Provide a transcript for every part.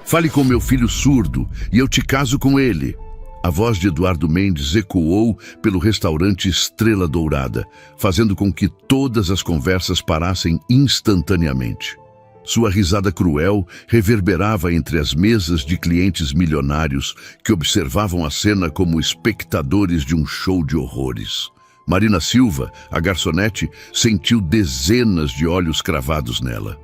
Fale com meu filho surdo e eu te caso com ele. A voz de Eduardo Mendes ecoou pelo restaurante Estrela Dourada, fazendo com que todas as conversas parassem instantaneamente. Sua risada cruel reverberava entre as mesas de clientes milionários que observavam a cena como espectadores de um show de horrores. Marina Silva, a garçonete, sentiu dezenas de olhos cravados nela.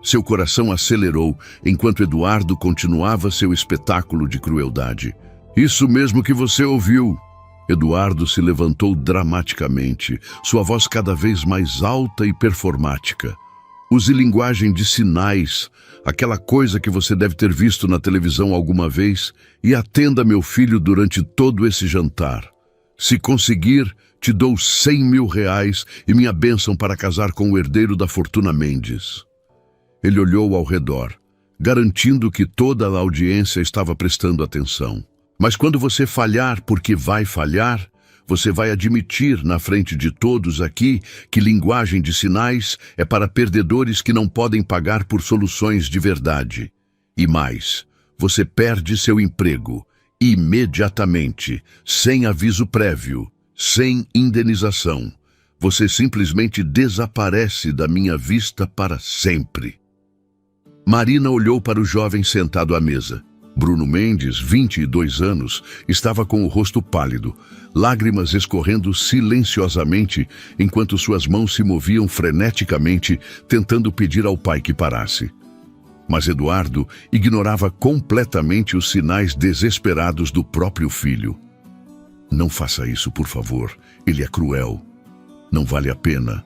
Seu coração acelerou enquanto Eduardo continuava seu espetáculo de crueldade. Isso mesmo que você ouviu. Eduardo se levantou dramaticamente, sua voz cada vez mais alta e performática. Use linguagem de sinais, aquela coisa que você deve ter visto na televisão alguma vez, e atenda meu filho durante todo esse jantar. Se conseguir, te dou R$100.000 e minha bênção para casar com o herdeiro da fortuna Mendes. Ele olhou ao redor, garantindo que toda a audiência estava prestando atenção. Mas quando você falhar, porque vai falhar, você vai admitir na frente de todos aqui que linguagem de sinais é para perdedores que não podem pagar por soluções de verdade. E mais, você perde seu emprego, imediatamente, sem aviso prévio, sem indenização. Você simplesmente desaparece da minha vista para sempre. Marina olhou para o jovem sentado à mesa. Bruno Mendes, 22 anos, estava com o rosto pálido, lágrimas escorrendo silenciosamente enquanto suas mãos se moviam freneticamente, tentando pedir ao pai que parasse. Mas Eduardo ignorava completamente os sinais desesperados do próprio filho. Não faça isso, por favor. Ele é cruel. Não vale a pena.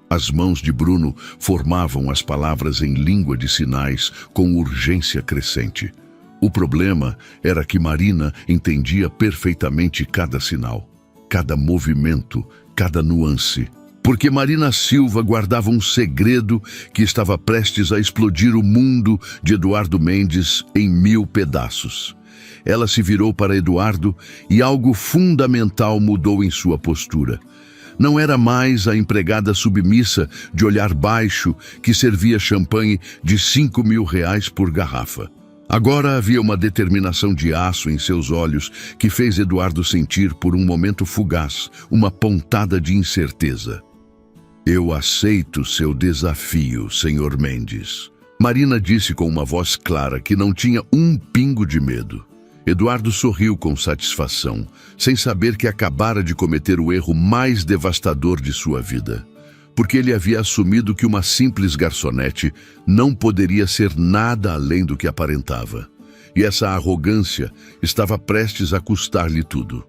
As mãos de Bruno formavam as palavras em língua de sinais com urgência crescente. O problema era que Marina entendia perfeitamente cada sinal, cada movimento, cada nuance. Porque Marina Silva guardava um segredo que estava prestes a explodir o mundo de Eduardo Mendes em 1000 pedaços. Ela se virou para Eduardo e algo fundamental mudou em sua postura. Não era mais a empregada submissa de olhar baixo que servia champanhe de R$5.000 por garrafa. Agora havia uma determinação de aço em seus olhos que fez Eduardo sentir por um momento fugaz uma pontada de incerteza. Eu aceito seu desafio, Sr. Mendes. Marina disse com uma voz clara que não tinha um pingo de medo. Eduardo sorriu com satisfação, sem saber que acabara de cometer o erro mais devastador de sua vida. Porque ele havia assumido que uma simples garçonete não poderia ser nada além do que aparentava. E essa arrogância estava prestes a custar-lhe tudo.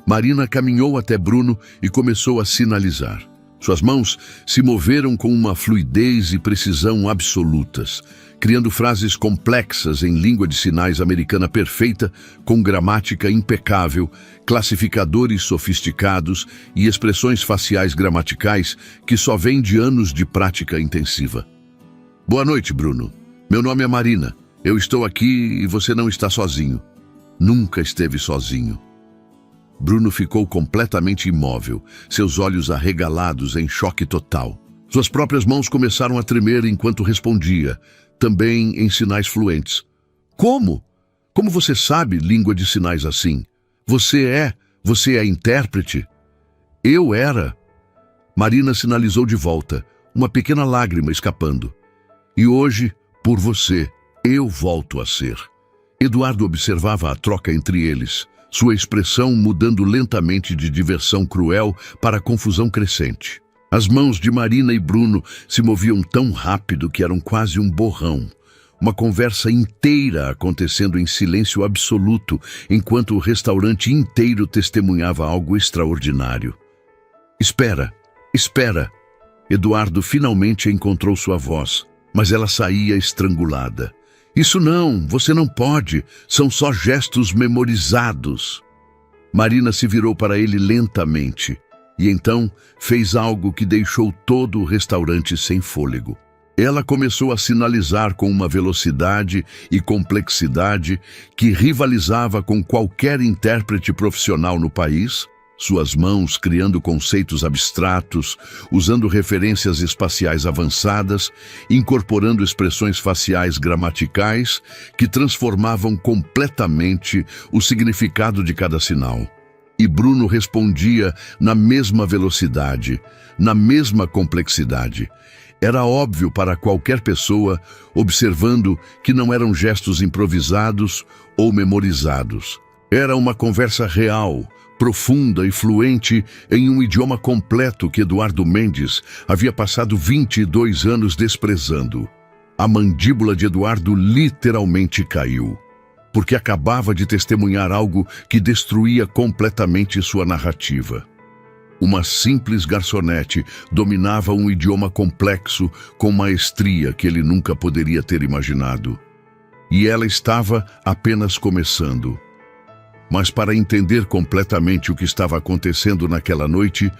Marina caminhou até Bruno e começou a sinalizar. Suas mãos se moveram com uma fluidez e precisão absolutas, criando frases complexas em língua de sinais americana perfeita, com gramática impecável, classificadores sofisticados e expressões faciais gramaticais que só vêm de anos de prática intensiva. Boa noite, Bruno. Meu nome é Marina. Eu estou aqui e você não está sozinho. Nunca esteve sozinho. Bruno ficou completamente imóvel, seus olhos arregalados em choque total. Suas próprias mãos começaram a tremer enquanto respondia, também em sinais fluentes. Como? Como você sabe língua de sinais assim? Você é intérprete? Eu era. Marina sinalizou de volta, uma pequena lágrima escapando. E hoje, por você, eu volto a ser. Eduardo observava a troca entre eles, sua expressão mudando lentamente de diversão cruel para confusão crescente. As mãos de Marina e Bruno se moviam tão rápido que eram quase um borrão. Uma conversa inteira acontecendo em silêncio absoluto, enquanto o restaurante inteiro testemunhava algo extraordinário. Espera, espera. Eduardo finalmente encontrou sua voz, mas ela saía estrangulada. Isso não, você não pode, são só gestos memorizados. Marina se virou para ele lentamente e então fez algo que deixou todo o restaurante sem fôlego. Ela começou a sinalizar com uma velocidade e complexidade que rivalizava com qualquer intérprete profissional no país, suas mãos criando conceitos abstratos, usando referências espaciais avançadas, incorporando expressões faciais gramaticais que transformavam completamente o significado de cada sinal. E Bruno respondia na mesma velocidade, na mesma complexidade. Era óbvio para qualquer pessoa, observando que não eram gestos improvisados ou memorizados. Era uma conversa real, profunda e fluente em um idioma completo que Eduardo Mendes havia passado 22 anos desprezando. A mandíbula de Eduardo literalmente caiu, porque acabava de testemunhar algo que destruía completamente sua narrativa. Uma simples garçonete dominava um idioma complexo com maestria que ele nunca poderia ter imaginado. E ela estava apenas começando. Mas para entender completamente o que estava acontecendo naquela noite,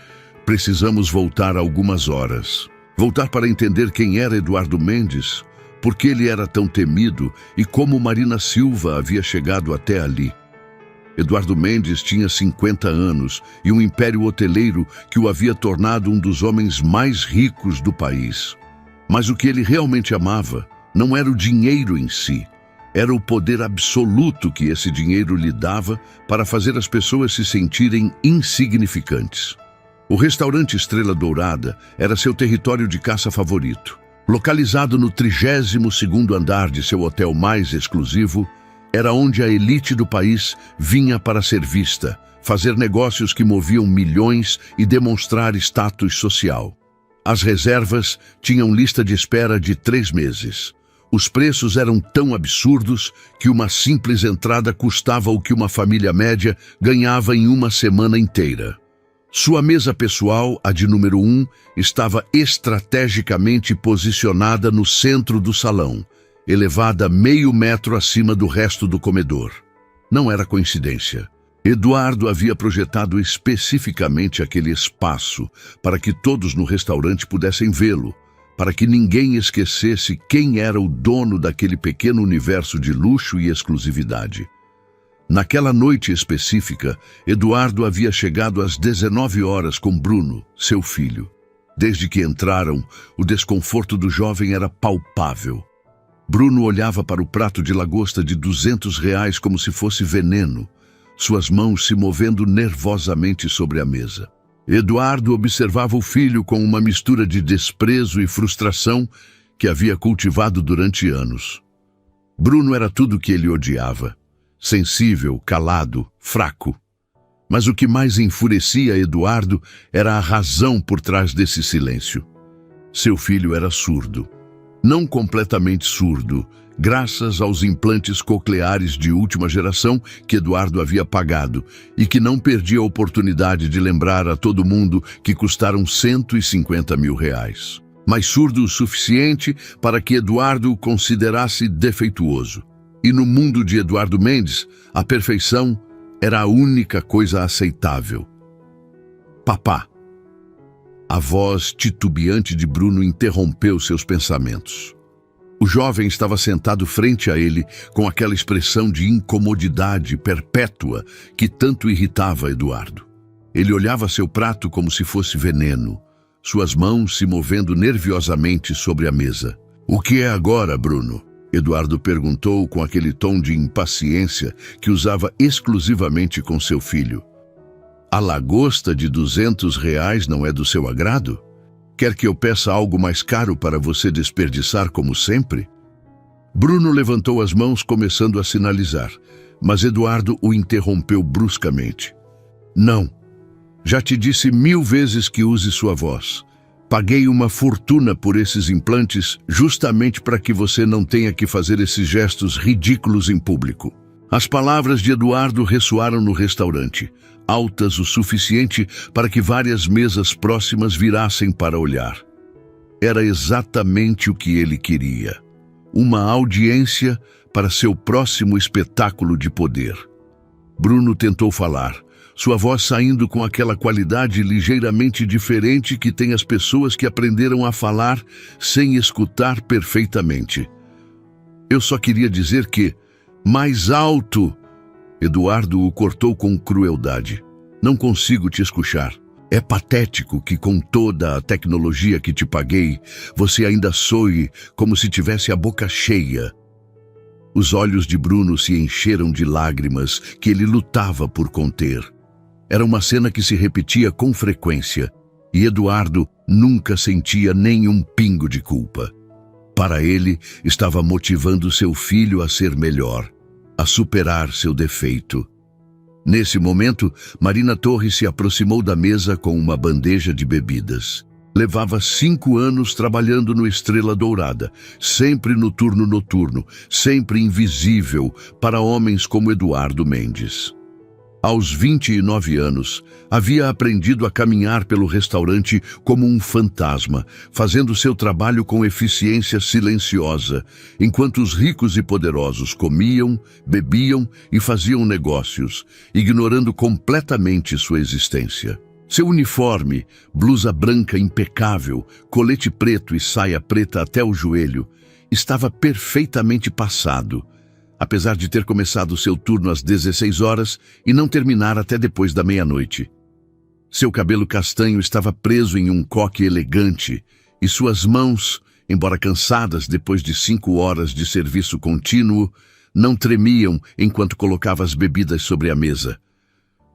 precisamos voltar algumas horas. Voltar para entender quem era Eduardo Mendes, por que ele era tão temido e como Marina Silva havia chegado até ali. Eduardo Mendes tinha 50 anos e um império hoteleiro que o havia tornado um dos homens mais ricos do país. Mas o que ele realmente amava não era o dinheiro em si, era o poder absoluto que esse dinheiro lhe dava para fazer as pessoas se sentirem insignificantes. O restaurante Estrela Dourada era seu território de caça favorito. Localizado no 32º andar de seu hotel mais exclusivo, era onde a elite do país vinha para ser vista, fazer negócios que moviam milhões e demonstrar status social. As reservas tinham lista de espera de 3 meses. Os preços eram tão absurdos que uma simples entrada custava o que uma família média ganhava em uma semana inteira. Sua mesa pessoal, a de número 1, estava estrategicamente posicionada no centro do salão, elevada meio metro acima do resto do comedor. Não era coincidência. Eduardo havia projetado especificamente aquele espaço para que todos no restaurante pudessem vê-lo, para que ninguém esquecesse quem era o dono daquele pequeno universo de luxo e exclusividade. Naquela noite específica, Eduardo havia chegado às 19 horas com Bruno, seu filho. Desde que entraram, o desconforto do jovem era palpável. Bruno olhava para o prato de lagosta de R$ 200 como se fosse veneno, suas mãos se movendo nervosamente sobre a mesa. Eduardo observava o filho com uma mistura de desprezo e frustração que havia cultivado durante anos. Bruno era tudo o que ele odiava. Sensível, calado, fraco. Mas o que mais enfurecia Eduardo era a razão por trás desse silêncio. Seu filho era surdo. Não completamente surdo, graças aos implantes cocleares de última geração que Eduardo havia pagado e que não perdia a oportunidade de lembrar a todo mundo que custaram R$ 150 mil. Mas surdo o suficiente para que Eduardo o considerasse defeituoso. E no mundo de Eduardo Mendes, a perfeição era a única coisa aceitável. Papá. A voz titubeante de Bruno interrompeu seus pensamentos. O jovem estava sentado frente a ele com aquela expressão de incomodidade perpétua que tanto irritava Eduardo. Ele olhava seu prato como se fosse veneno, suas mãos se movendo nerviosamente sobre a mesa. "O que é agora, Bruno?" Eduardo perguntou com aquele tom de impaciência que usava exclusivamente com seu filho. "A lagosta de R$ 200 não é do seu agrado? Quer que eu peça algo mais caro para você desperdiçar como sempre?" Bruno levantou as mãos começando a sinalizar, mas Eduardo o interrompeu bruscamente. "Não. Já te disse 1000 vezes que use sua voz. Paguei uma fortuna por esses implantes justamente para que você não tenha que fazer esses gestos ridículos em público." As palavras de Eduardo ressoaram no restaurante, altas o suficiente para que várias mesas próximas virassem para olhar. Era exatamente o que ele queria. Uma audiência para seu próximo espetáculo de poder. Bruno tentou falar, sua voz saindo com aquela qualidade ligeiramente diferente que tem as pessoas que aprenderam a falar sem escutar perfeitamente. "Eu só queria dizer que... mais alto!" Eduardo o cortou com crueldade. Não consigo te escuchar. É patético que com toda a tecnologia que te paguei, você ainda soe como se tivesse a boca cheia. Os olhos de Bruno se encheram de lágrimas que ele lutava por conter. Era uma cena que se repetia com frequência, e Eduardo nunca sentia nenhum pingo de culpa. Para ele, estava motivando seu filho a ser melhor, a superar seu defeito. Nesse momento, Marina Torres se aproximou da mesa com uma bandeja de bebidas. Levava 5 anos trabalhando no Estrela Dourada, sempre no turno noturno, sempre invisível para homens como Eduardo Mendes. Aos 29 anos, havia aprendido a caminhar pelo restaurante como um fantasma, fazendo seu trabalho com eficiência silenciosa, enquanto os ricos e poderosos comiam, bebiam e faziam negócios, ignorando completamente sua existência. Seu uniforme, blusa branca impecável, colete preto e saia preta até o joelho, estava perfeitamente passado, apesar de ter começado seu turno às 16 horas e não terminar até depois da meia-noite. Seu cabelo castanho estava preso em um coque elegante e suas mãos, embora cansadas depois de 5 horas de serviço contínuo, não tremiam enquanto colocava as bebidas sobre a mesa.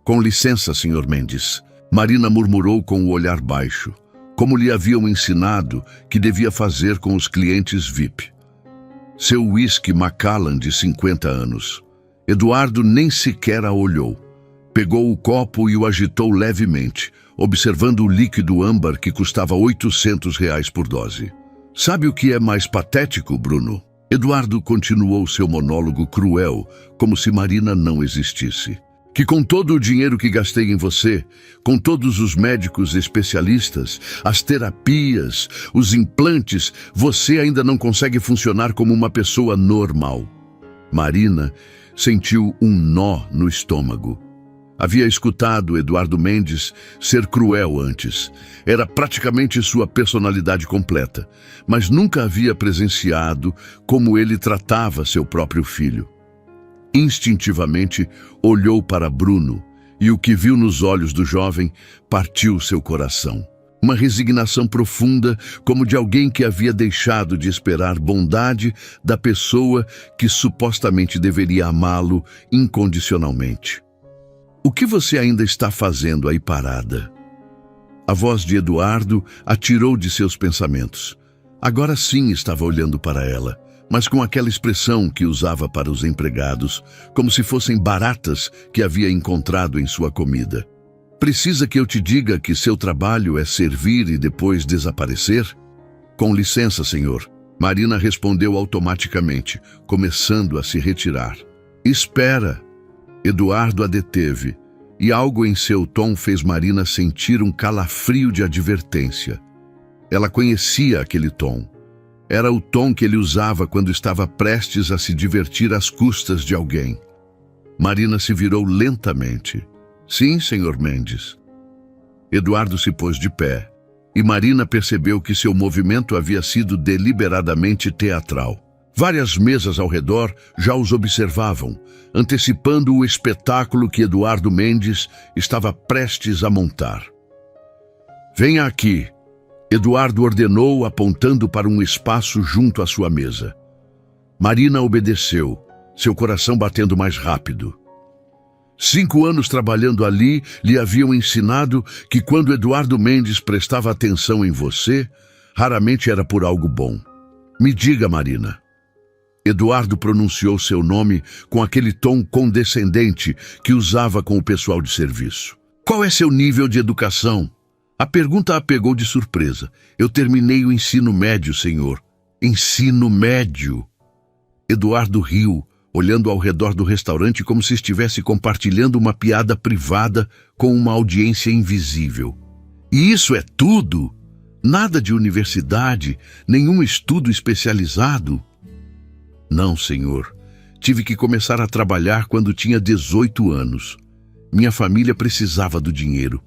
"Com licença, Sr. Mendes", Marina murmurou com o olhar baixo, como lhe haviam ensinado que devia fazer com os clientes VIP. Seu whisky Macallan de 50 anos. Eduardo nem sequer a olhou. Pegou o copo e o agitou levemente, observando o líquido âmbar que custava R$ 800 por dose. "Sabe o que é mais patético, Bruno?" Eduardo continuou seu monólogo cruel, como se Marina não existisse. "Que com todo o dinheiro que gastei em você, com todos os médicos especialistas, as terapias, os implantes, você ainda não consegue funcionar como uma pessoa normal." Marina sentiu um nó no estômago. Havia escutado Eduardo Mendes ser cruel antes. Era praticamente sua personalidade completa, mas nunca havia presenciado como ele tratava seu próprio filho. Instintivamente, olhou para Bruno e o que viu nos olhos do jovem partiu seu coração. Uma resignação profunda, como de alguém que havia deixado de esperar bondade da pessoa que supostamente deveria amá-lo incondicionalmente. "O que você ainda está fazendo aí parada?" A voz de Eduardo a tirou de seus pensamentos. Agora sim estava olhando para ela, mas com aquela expressão que usava para os empregados, como se fossem baratas que havia encontrado em sua comida. "Precisa que eu te diga que seu trabalho é servir e depois desaparecer?" "Com licença, senhor." Marina respondeu automaticamente, começando a se retirar. "Espera." Eduardo a deteve, e algo em seu tom fez Marina sentir um calafrio de advertência. Ela conhecia aquele tom. Era o tom que ele usava quando estava prestes a se divertir às custas de alguém. Marina se virou lentamente. "Sim, Sr. Mendes." Eduardo se pôs de pé, e Marina percebeu que seu movimento havia sido deliberadamente teatral. Várias mesas ao redor já os observavam, antecipando o espetáculo que Eduardo Mendes estava prestes a montar. "Venha aqui." Eduardo ordenou, apontando para um espaço junto à sua mesa. Marina obedeceu, seu coração batendo mais rápido. 5 anos trabalhando ali lhe haviam ensinado que quando Eduardo Mendes prestava atenção em você, raramente era por algo bom. "Me diga, Marina." Eduardo pronunciou seu nome com aquele tom condescendente que usava com o pessoal de serviço. "Qual é seu nível de educação?" A pergunta a pegou de surpresa. "Eu terminei o ensino médio, senhor." "Ensino médio?" Eduardo riu, olhando ao redor do restaurante como se estivesse compartilhando uma piada privada com uma audiência invisível. "E isso é tudo? Nada de universidade, nenhum estudo especializado?" "Não, senhor. Tive que começar a trabalhar quando tinha 18 anos. Minha família precisava do dinheiro."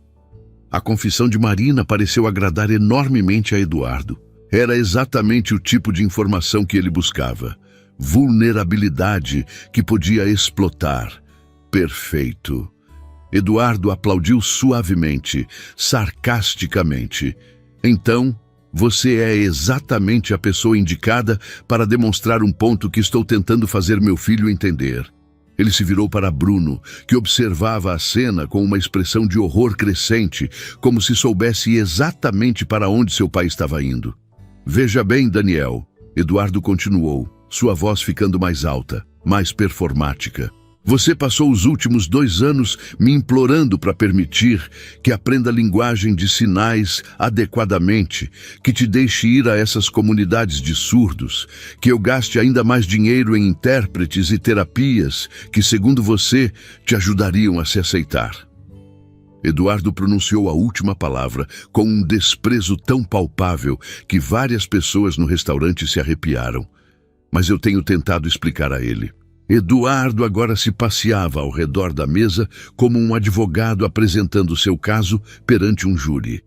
A confissão de Marina pareceu agradar enormemente a Eduardo. Era exatamente o tipo de informação que ele buscava. Vulnerabilidade que podia explotar. Perfeito. Eduardo aplaudiu suavemente, sarcasticamente. Então, você é exatamente a pessoa indicada para demonstrar um ponto que estou tentando fazer meu filho entender. Ele se virou para Bruno, que observava a cena com uma expressão de horror crescente, como se soubesse exatamente para onde seu pai estava indo. Veja bem, Daniel, Eduardo continuou, sua voz ficando mais alta, mais performática. Você passou os últimos 2 anos me implorando para permitir que aprenda a linguagem de sinais adequadamente, que te deixe ir a essas comunidades de surdos, que eu gaste ainda mais dinheiro em intérpretes e terapias que, segundo você, te ajudariam a se aceitar. Eduardo pronunciou a última palavra com um desprezo tão palpável que várias pessoas no restaurante se arrepiaram. Mas eu tenho tentado explicar a ele. Eduardo agora se passeava ao redor da mesa como um advogado apresentando seu caso perante um júri.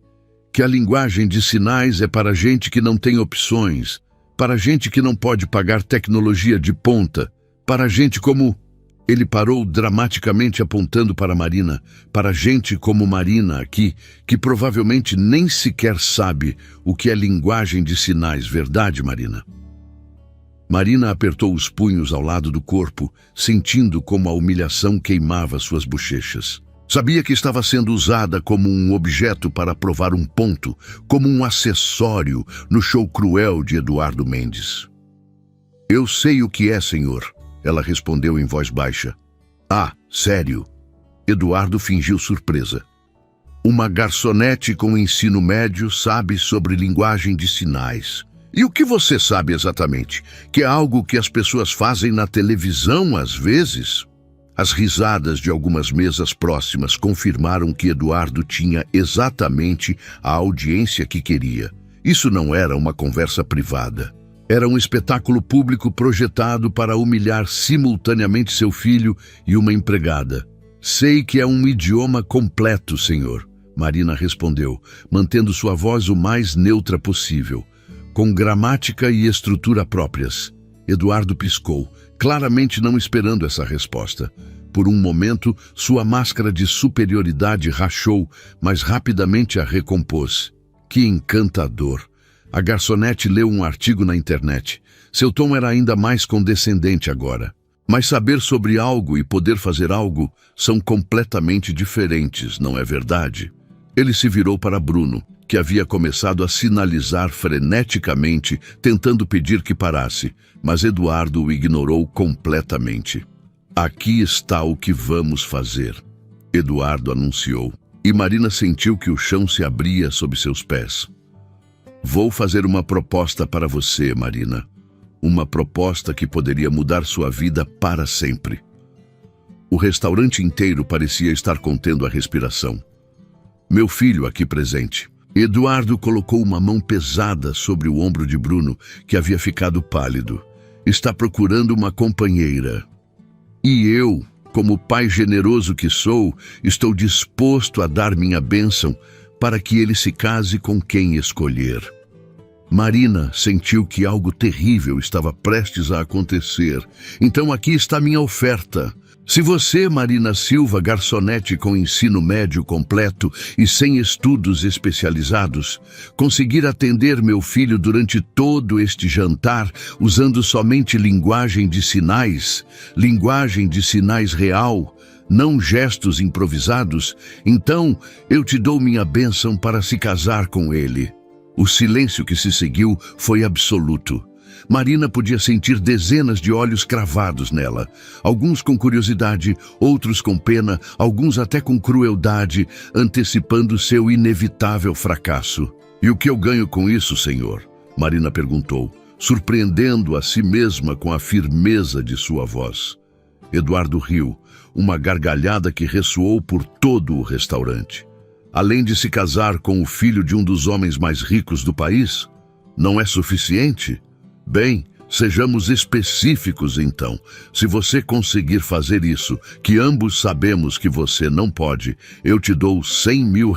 Que a linguagem de sinais é para gente que não tem opções, para gente que não pode pagar tecnologia de ponta, para gente como... Ele parou dramaticamente apontando para Marina, para gente como Marina aqui, que provavelmente nem sequer sabe o que é linguagem de sinais, verdade, Marina? Marina apertou os punhos ao lado do corpo, sentindo como a humilhação queimava suas bochechas. Sabia que estava sendo usada como um objeto para provar um ponto, como um acessório no show cruel de Eduardo Mendes. Eu sei o que é, senhor, ela respondeu em voz baixa. Ah, sério? Eduardo fingiu surpresa. Uma garçonete com ensino médio sabe sobre linguagem de sinais. E o que você sabe exatamente? Que é algo que as pessoas fazem na televisão às vezes? As risadas de algumas mesas próximas confirmaram que Eduardo tinha exatamente a audiência que queria. Isso não era uma conversa privada. Era um espetáculo público projetado para humilhar simultaneamente seu filho e uma empregada. Sei que é um idioma completo, senhor, Marina respondeu, mantendo sua voz o mais neutra possível. Com gramática e estrutura próprias. Eduardo piscou, claramente não esperando essa resposta. Por um momento, sua máscara de superioridade rachou, mas rapidamente a recompôs. Que encantador! A garçonete leu um artigo na internet. Seu tom era ainda mais condescendente agora. Mas saber sobre algo e poder fazer algo são completamente diferentes, não é verdade? Ele se virou para Bruno, que havia começado a sinalizar freneticamente, tentando pedir que parasse, mas Eduardo o ignorou completamente. Aqui está o que vamos fazer, Eduardo anunciou, e Marina sentiu que o chão se abria sob seus pés. Vou fazer uma proposta para você, Marina. Uma proposta que poderia mudar sua vida para sempre. O restaurante inteiro parecia estar contendo a respiração. Meu filho aqui presente. Eduardo colocou uma mão pesada sobre o ombro de Bruno, que havia ficado pálido. Está procurando uma companheira. E eu, como pai generoso que sou, estou disposto a dar minha bênção para que ele se case com quem escolher. Marina sentiu que algo terrível estava prestes a acontecer. Então aqui está minha oferta. Se você, Marina Silva, garçonete com ensino médio completo e sem estudos especializados, conseguir atender meu filho durante todo este jantar usando somente linguagem de sinais real, não gestos improvisados, então eu te dou minha bênção para se casar com ele. O silêncio que se seguiu foi absoluto. Marina podia sentir dezenas de olhos cravados nela, alguns com curiosidade, outros com pena, alguns até com crueldade, antecipando seu inevitável fracasso. E o que eu ganho com isso, senhor? Marina perguntou, surpreendendo a si mesma com a firmeza de sua voz. Eduardo riu, uma gargalhada que ressoou por todo o restaurante. Além de se casar com o filho de um dos homens mais ricos do país, não é suficiente? Bem, sejamos específicos então. Se você conseguir fazer isso, que ambos sabemos que você não pode, eu te dou R$100 mil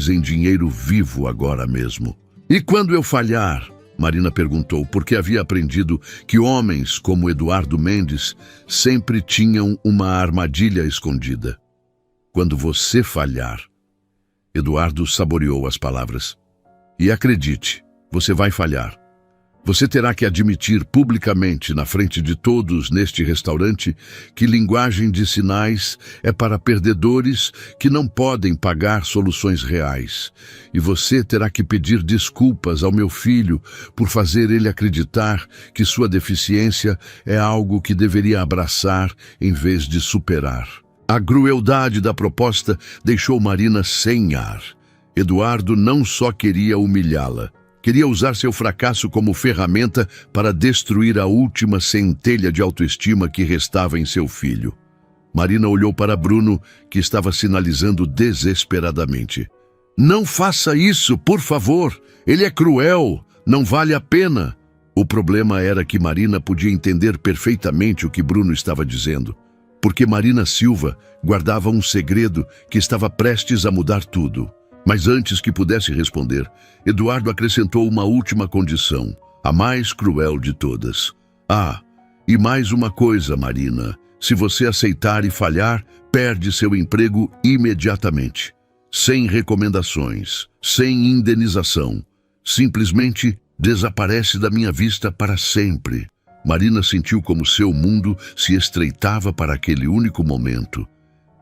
em dinheiro vivo agora mesmo. E quando eu falhar? Marina perguntou, porque havia aprendido que homens como Eduardo Mendes sempre tinham uma armadilha escondida. quando você falhar. Eduardo saboreou as palavras. E acredite, você vai falhar. Você terá que admitir publicamente, na frente de todos neste restaurante, que linguagem de sinais é para perdedores que não podem pagar soluções reais. E você terá que pedir desculpas ao meu filho por fazer ele acreditar que sua deficiência é algo que deveria abraçar em vez de superar. A crueldade da proposta deixou Marina sem ar. Eduardo não só queria humilhá-la, queria usar seu fracasso como ferramenta para destruir a última centelha de autoestima que restava em seu filho. Marina olhou para Bruno, que estava sinalizando desesperadamente. Não faça isso, por favor! Ele é cruel! Não vale a pena! O problema era que Marina podia entender perfeitamente o que Bruno estava dizendo, porque Marina Silva guardava um segredo que estava prestes a mudar tudo. Mas antes que pudesse responder, Eduardo acrescentou uma última condição, a mais cruel de todas. Ah, e mais uma coisa, Marina. Se você aceitar e falhar, perde seu emprego imediatamente. Sem recomendações, sem indenização. Simplesmente desaparece da minha vista para sempre. Marina sentiu como seu mundo se estreitava para aquele único momento.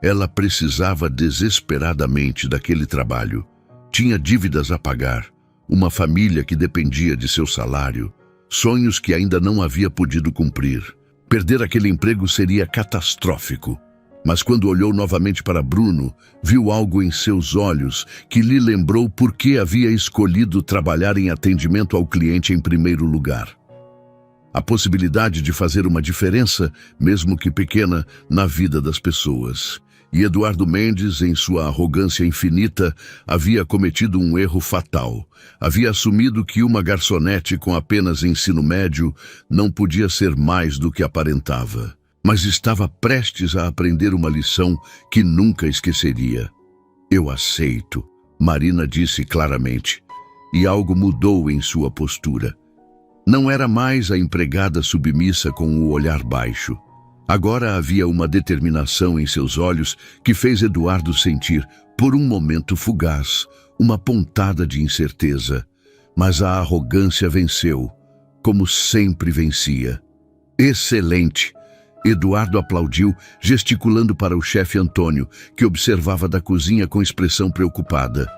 Ela precisava desesperadamente daquele trabalho. Tinha dívidas a pagar, uma família que dependia de seu salário, sonhos que ainda não havia podido cumprir. Perder aquele emprego seria catastrófico. Mas quando olhou novamente para Bruno, viu algo em seus olhos que lhe lembrou por que havia escolhido trabalhar em atendimento ao cliente em primeiro lugar. A possibilidade de fazer uma diferença, mesmo que pequena, na vida das pessoas. E Eduardo Mendes, em sua arrogância infinita, havia cometido um erro fatal. Havia assumido que uma garçonete com apenas ensino médio não podia ser mais do que aparentava. Mas estava prestes a aprender uma lição que nunca esqueceria. Eu aceito, Marina disse claramente, e algo mudou em sua postura. Não era mais a empregada submissa com o olhar baixo. Agora havia uma determinação em seus olhos que fez Eduardo sentir, por um momento fugaz, uma pontada de incerteza. Mas a arrogância venceu, como sempre vencia. Excelente! Eduardo aplaudiu, gesticulando para o chefe Antônio, que observava da cozinha com expressão preocupada.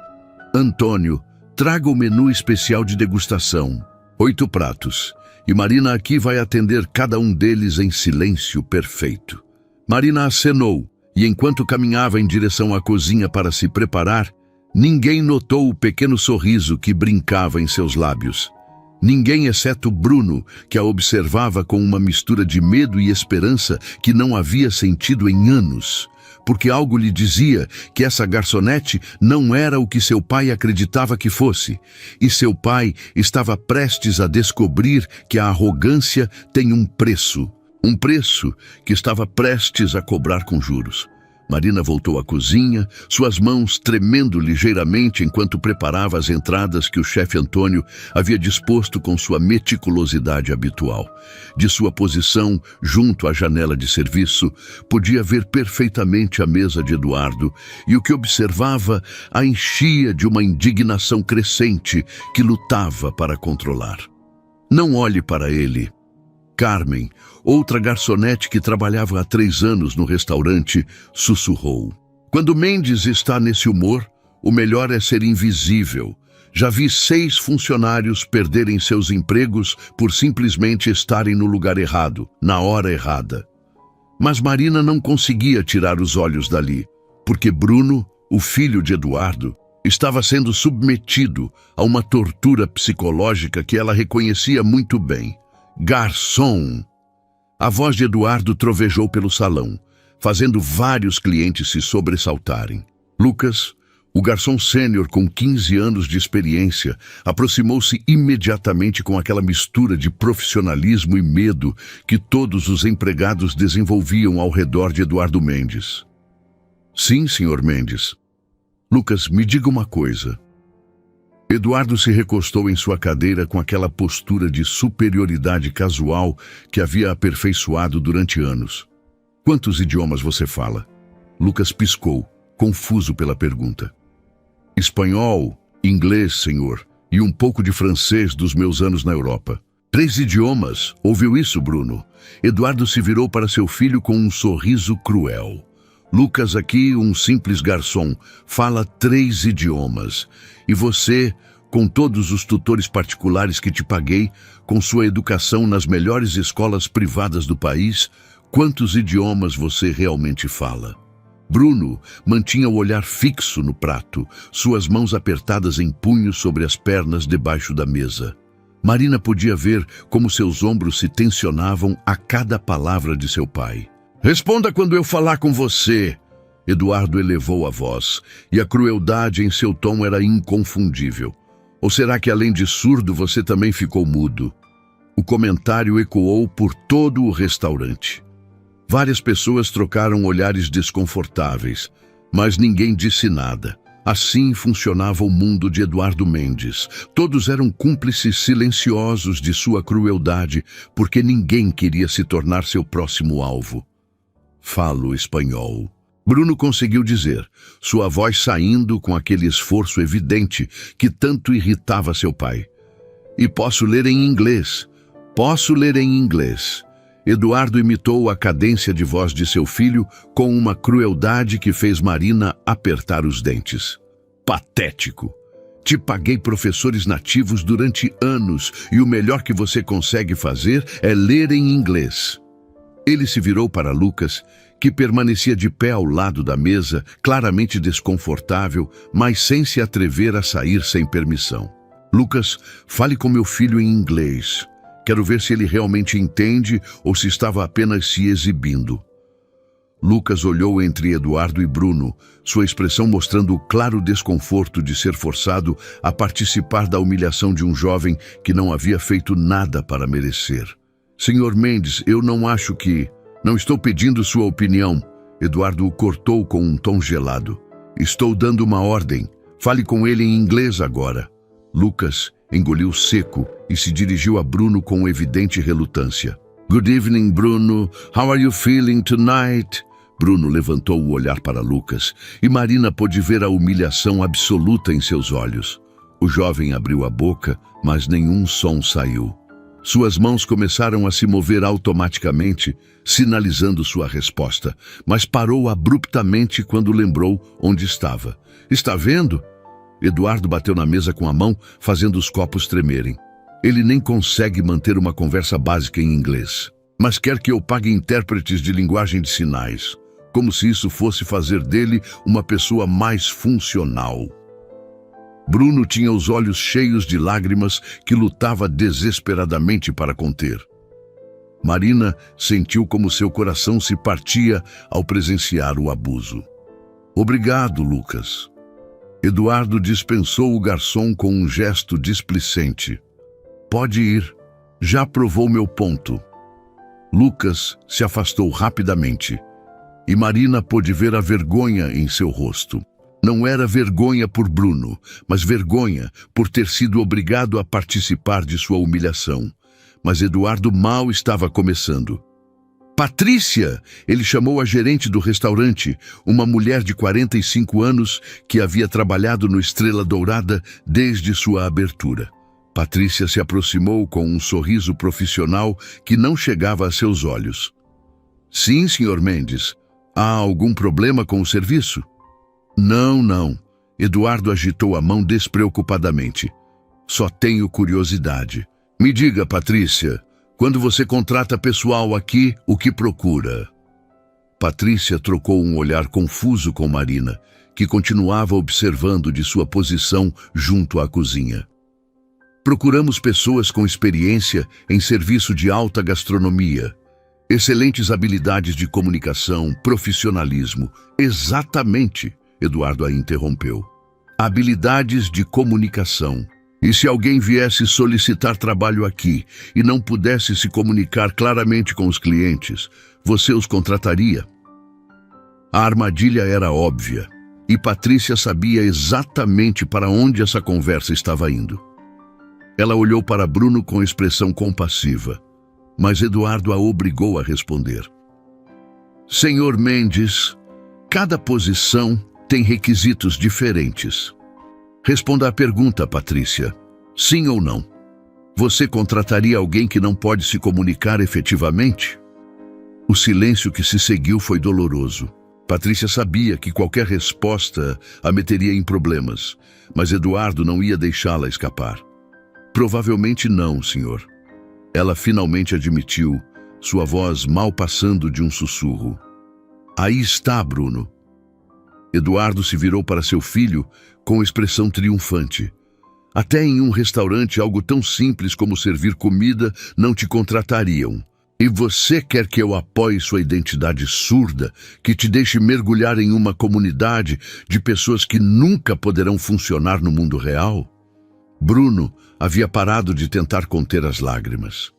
Antônio, traga o menu especial de degustação. 8 pratos. E Marina aqui vai atender cada um deles em silêncio perfeito. Marina acenou, e enquanto caminhava em direção à cozinha para se preparar, ninguém notou o pequeno sorriso que brincava em seus lábios. Ninguém exceto Bruno, que a observava com uma mistura de medo e esperança que não havia sentido em anos, porque algo lhe dizia que essa garçonete não era o que seu pai acreditava que fosse, e seu pai estava prestes a descobrir que a arrogância tem um preço que estava prestes a cobrar com juros. Marina voltou à cozinha, suas mãos tremendo ligeiramente enquanto preparava as entradas que o chefe Antônio havia disposto com sua meticulosidade habitual. De sua posição, junto à janela de serviço, podia ver perfeitamente a mesa de Eduardo, e o que observava a enchia de uma indignação crescente que lutava para controlar. Não olhe para ele. Carmen, outra garçonete que trabalhava há 3 anos no restaurante, sussurrou. Quando Mendes está nesse humor, o melhor é ser invisível. Já vi 6 funcionários perderem seus empregos por simplesmente estarem no lugar errado, na hora errada. Mas Marina não conseguia tirar os olhos dali, porque Bruno, o filho de Eduardo, estava sendo submetido a uma tortura psicológica que ela reconhecia muito bem. Garçom! A voz de Eduardo trovejou pelo salão, fazendo vários clientes se sobressaltarem. Lucas, o garçom sênior com 15 anos de experiência, aproximou-se imediatamente com aquela mistura de profissionalismo e medo que todos os empregados desenvolviam ao redor de Eduardo Mendes. Sim, senhor Mendes. Lucas, me diga uma coisa. Eduardo se recostou em sua cadeira com aquela postura de superioridade casual que havia aperfeiçoado durante anos. Quantos idiomas você fala? Lucas piscou. confuso pela pergunta. Espanhol, inglês, senhor, e um pouco de francês dos meus anos na Europa. 3 idiomas. Ouviu isso, Bruno? Eduardo se virou para seu filho com um sorriso cruel. Lucas aqui, um simples garçom, fala 3 idiomas. E você, com todos os tutores particulares que te paguei, com sua educação nas melhores escolas privadas do país, quantos idiomas você realmente fala? Bruno mantinha o olhar fixo no prato, suas mãos apertadas em punhos sobre as pernas debaixo da mesa. Marina podia ver como seus ombros se tensionavam a cada palavra de seu pai. Responda quando eu falar com você. Eduardo elevou a voz, e a crueldade em seu tom era inconfundível. Ou será que, além de surdo, você também ficou mudo? O comentário ecoou por todo o restaurante. Várias pessoas trocaram olhares desconfortáveis, mas ninguém disse nada. Assim funcionava o mundo de Eduardo Mendes. Todos eram cúmplices silenciosos de sua crueldade, porque ninguém queria se tornar seu próximo alvo. Falo espanhol. Bruno conseguiu dizer, sua voz saindo com aquele esforço evidente que tanto irritava seu pai. E posso ler em inglês. Posso ler em inglês. Eduardo imitou a cadência de voz de seu filho com uma crueldade que fez Marina apertar os dentes. Patético! Te paguei professores nativos durante anos e o melhor que você consegue fazer é ler em inglês. Ele se virou para Lucas, que permanecia de pé ao lado da mesa, claramente desconfortável, mas sem se atrever a sair sem permissão. Lucas, fale com meu filho em inglês. Quero ver se ele realmente entende ou se estava apenas se exibindo. Lucas olhou entre Eduardo e Bruno, sua expressão mostrando o claro desconforto de ser forçado a participar da humilhação de um jovem que não havia feito nada para merecer. Senhor Mendes, eu não acho que... Não estou pedindo sua opinião. Eduardo o cortou com um tom gelado. Estou dando uma ordem. Fale com ele em inglês agora. Lucas engoliu seco e se dirigiu a Bruno com evidente relutância. Good evening, Bruno. How are you feeling tonight? Bruno levantou o olhar para Lucas e Marina pôde ver a humilhação absoluta em seus olhos. O jovem abriu a boca, mas nenhum som saiu. Suas mãos começaram a se mover automaticamente, sinalizando sua resposta, mas parou abruptamente quando lembrou onde estava. Está vendo? Eduardo bateu na mesa com a mão, fazendo os copos tremerem. Ele nem consegue manter uma conversa básica em inglês, mas quer que eu pague intérpretes de linguagem de sinais, como se isso fosse fazer dele uma pessoa mais funcional. Bruno tinha os olhos cheios de lágrimas que lutava desesperadamente para conter. Marina sentiu como seu coração se partia ao presenciar o abuso. Obrigado, Lucas. Eduardo dispensou o garçom com um gesto displicente. Pode ir, já provou meu ponto. Lucas se afastou rapidamente e Marina pôde ver a vergonha em seu rosto. Não era vergonha por Bruno, mas vergonha por ter sido obrigado a participar de sua humilhação. Mas Eduardo mal estava começando. Patrícia! Ele chamou a gerente do restaurante, uma mulher de 45 anos que havia trabalhado no Estrela Dourada desde sua abertura. Patrícia se aproximou com um sorriso profissional que não chegava a seus olhos. Sim, Sr. Mendes. Há algum problema com o serviço? Não. Eduardo agitou a mão despreocupadamente. Só tenho curiosidade. Me diga, Patrícia, quando você contrata pessoal aqui, o que procura? Patrícia trocou um olhar confuso com Marina, que continuava observando de sua posição junto à cozinha. Procuramos pessoas com experiência em serviço de alta gastronomia, excelentes habilidades de comunicação, profissionalismo. Exatamente, Eduardo a interrompeu. Habilidades de comunicação. E se alguém viesse solicitar trabalho aqui e não pudesse se comunicar claramente com os clientes, você os contrataria? A armadilha era óbvia, e Patrícia sabia exatamente para onde essa conversa estava indo. Ela olhou para Bruno com expressão compassiva, mas Eduardo a obrigou a responder. Senhor Mendes, cada posição têm requisitos diferentes. Responda à pergunta, Patrícia. Sim ou não? Você contrataria alguém que não pode se comunicar efetivamente? O silêncio que se seguiu foi doloroso. Patrícia sabia que qualquer resposta a meteria em problemas, mas Eduardo não ia deixá-la escapar. Provavelmente não, senhor. Ela finalmente admitiu, sua voz mal passando de um sussurro. Aí está, Bruno. Eduardo se virou para seu filho com expressão triunfante. Até em um restaurante, algo tão simples como servir comida não te contratariam. E você quer que eu apoie sua identidade surda, que te deixe mergulhar em uma comunidade de pessoas que nunca poderão funcionar no mundo real? Bruno havia parado de tentar conter as lágrimas.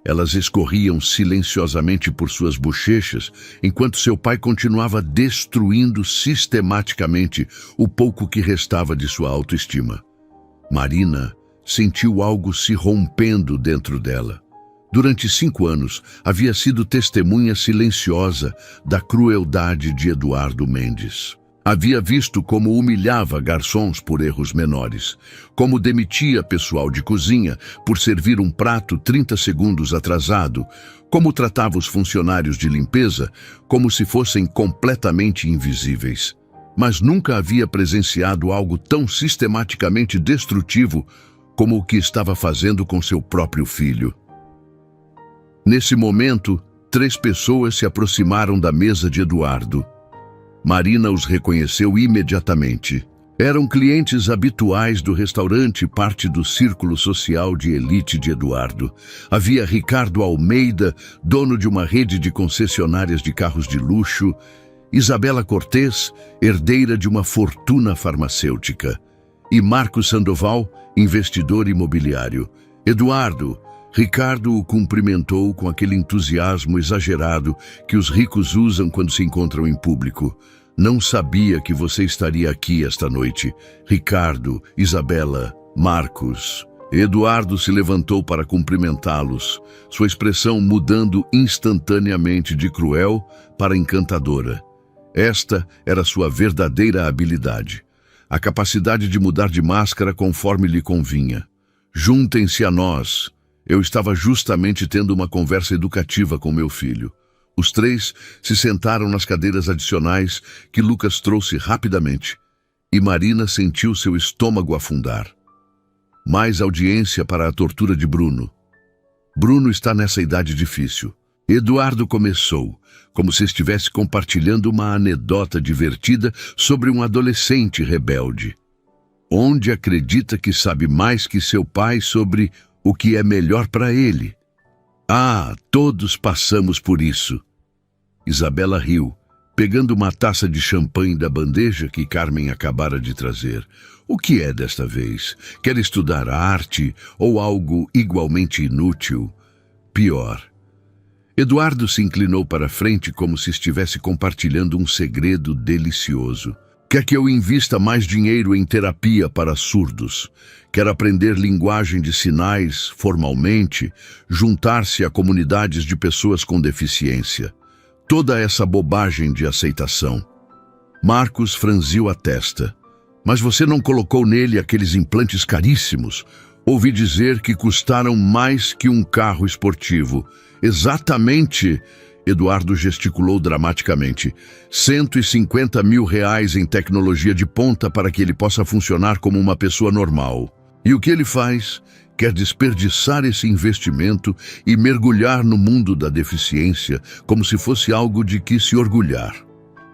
Elas escorriam silenciosamente por suas bochechas, enquanto seu pai continuava destruindo sistematicamente o pouco que restava de sua autoestima. Marina sentiu algo se rompendo dentro dela. Durante 5 anos, havia sido testemunha silenciosa da crueldade de Eduardo Mendes. Havia visto como humilhava garçons por erros menores, como demitia pessoal de cozinha por servir um prato 30 segundos atrasado, como tratava os funcionários de limpeza como se fossem completamente invisíveis. Mas nunca havia presenciado algo tão sistematicamente destrutivo como o que estava fazendo com seu próprio filho. Nesse momento, 3 pessoas se aproximaram da mesa de Eduardo. Marina os reconheceu imediatamente. Eram clientes habituais do restaurante, parte do círculo social de elite de Eduardo. Havia Ricardo Almeida, dono de uma rede de concessionárias de carros de luxo, Isabela Cortês, herdeira de uma fortuna farmacêutica, e Marcos Sandoval, investidor imobiliário. Ricardo o cumprimentou com aquele entusiasmo exagerado que os ricos usam quando se encontram em público. Não sabia que você estaria aqui esta noite. Ricardo, Isabela, Marcos. Eduardo se levantou para cumprimentá-los, sua expressão mudando instantaneamente de cruel para encantadora. Esta era sua verdadeira habilidade, a capacidade de mudar de máscara conforme lhe convinha. Juntem-se a nós. Eu estava justamente tendo uma conversa educativa com meu filho. Os 3 se sentaram nas cadeiras adicionais que Lucas trouxe rapidamente, e Marina sentiu seu estômago afundar. Mais audiência para a tortura de Bruno. Bruno está nessa idade difícil. Eduardo começou, como se estivesse compartilhando uma anedota divertida sobre um adolescente rebelde. Onde acredita que sabe mais que seu pai sobre o que é melhor para ele? Ah, todos passamos por isso. Isabela riu, pegando uma taça de champanhe da bandeja que Carmen acabara de trazer. O que é desta vez? Quer estudar arte ou algo igualmente inútil? Pior. Eduardo se inclinou para a frente como se estivesse compartilhando um segredo delicioso. Quer que eu invista mais dinheiro em terapia para surdos? Quer aprender linguagem de sinais formalmente? Juntar-se a comunidades de pessoas com deficiência? Toda essa bobagem de aceitação. Marcos franziu a testa. Mas você não colocou nele aqueles implantes caríssimos? Ouvi dizer que custaram mais que um carro esportivo. Exatamente, Eduardo gesticulou dramaticamente. 150 mil reais em tecnologia de ponta para que ele possa funcionar como uma pessoa normal. E o que ele faz? Quer desperdiçar esse investimento e mergulhar no mundo da deficiência como se fosse algo de que se orgulhar.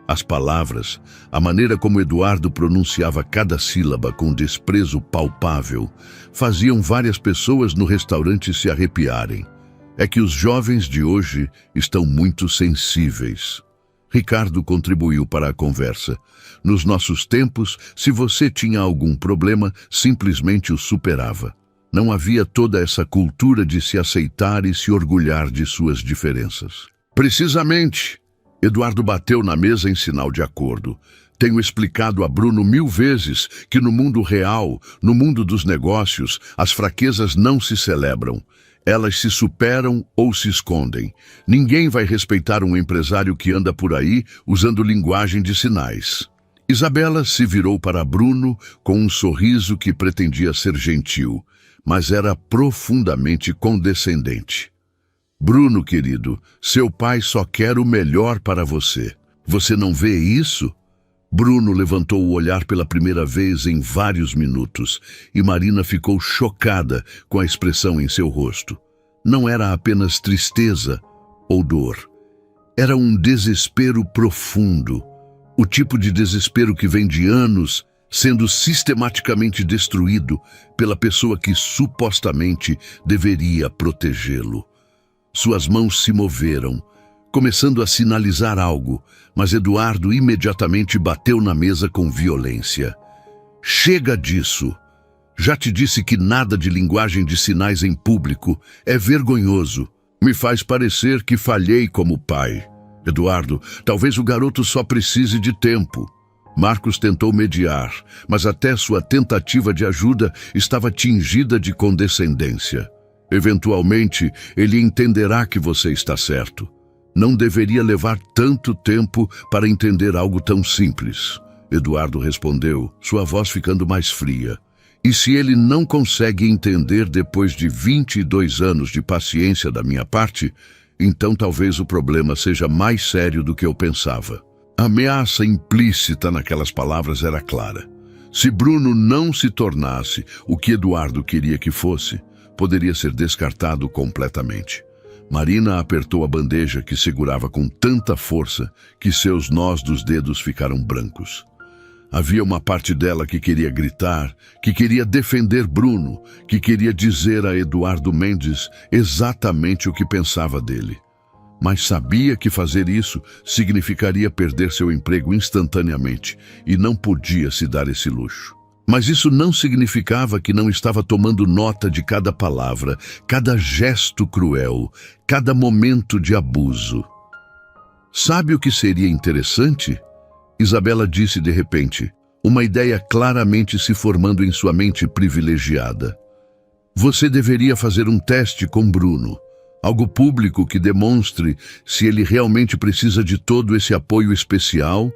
As palavras, a maneira como Eduardo pronunciava cada sílaba com desprezo palpável, faziam várias pessoas no restaurante se arrepiarem. É que os jovens de hoje estão muito sensíveis. Ricardo contribuiu para a conversa. Nos nossos tempos, se você tinha algum problema, simplesmente o superava. Não havia toda essa cultura de se aceitar e se orgulhar de suas diferenças. Precisamente, Eduardo bateu na mesa em sinal de acordo. Tenho explicado a Bruno 1000 vezes que no mundo real, no mundo dos negócios, as fraquezas não se celebram. Elas se superam ou se escondem. Ninguém vai respeitar um empresário que anda por aí usando linguagem de sinais. Isabela se virou para Bruno com um sorriso que pretendia ser gentil, mas era profundamente condescendente. Bruno, querido, seu pai só quer o melhor para você. Você não vê isso? Bruno levantou o olhar pela primeira vez em vários minutos e Marina ficou chocada com a expressão em seu rosto. Não era apenas tristeza ou dor. Era um desespero profundo. O tipo de desespero que vem de anos sendo sistematicamente destruído pela pessoa que supostamente deveria protegê-lo. Suas mãos se moveram, começando a sinalizar algo, mas Eduardo imediatamente bateu na mesa com violência. Chega disso! Já te disse que nada de linguagem de sinais em público é vergonhoso. Me faz parecer que falhei como pai. Eduardo, talvez o garoto só precise de tempo. Marcos tentou mediar, mas até sua tentativa de ajuda estava tingida de condescendência. Eventualmente, ele entenderá que você está certo. Não deveria levar tanto tempo para entender algo tão simples. Eduardo respondeu, sua voz ficando mais fria. E se ele não consegue entender depois de 22 anos de paciência da minha parte, então talvez o problema seja mais sério do que eu pensava. A ameaça implícita naquelas palavras era clara. Se Bruno não se tornasse o que Eduardo queria que fosse, poderia ser descartado completamente. Marina apertou a bandeja que segurava com tanta força que seus nós dos dedos ficaram brancos. Havia uma parte dela que queria gritar, que queria defender Bruno, que queria dizer a Eduardo Mendes exatamente o que pensava dele. Mas sabia que fazer isso significaria perder seu emprego instantaneamente e não podia se dar esse luxo. Mas isso não significava que não estava tomando nota de cada palavra, cada gesto cruel, cada momento de abuso. Sabe o que seria interessante? Isabela disse de repente, uma ideia claramente se formando em sua mente privilegiada. Você deveria fazer um teste com Bruno, algo público que demonstre se ele realmente precisa de todo esse apoio especial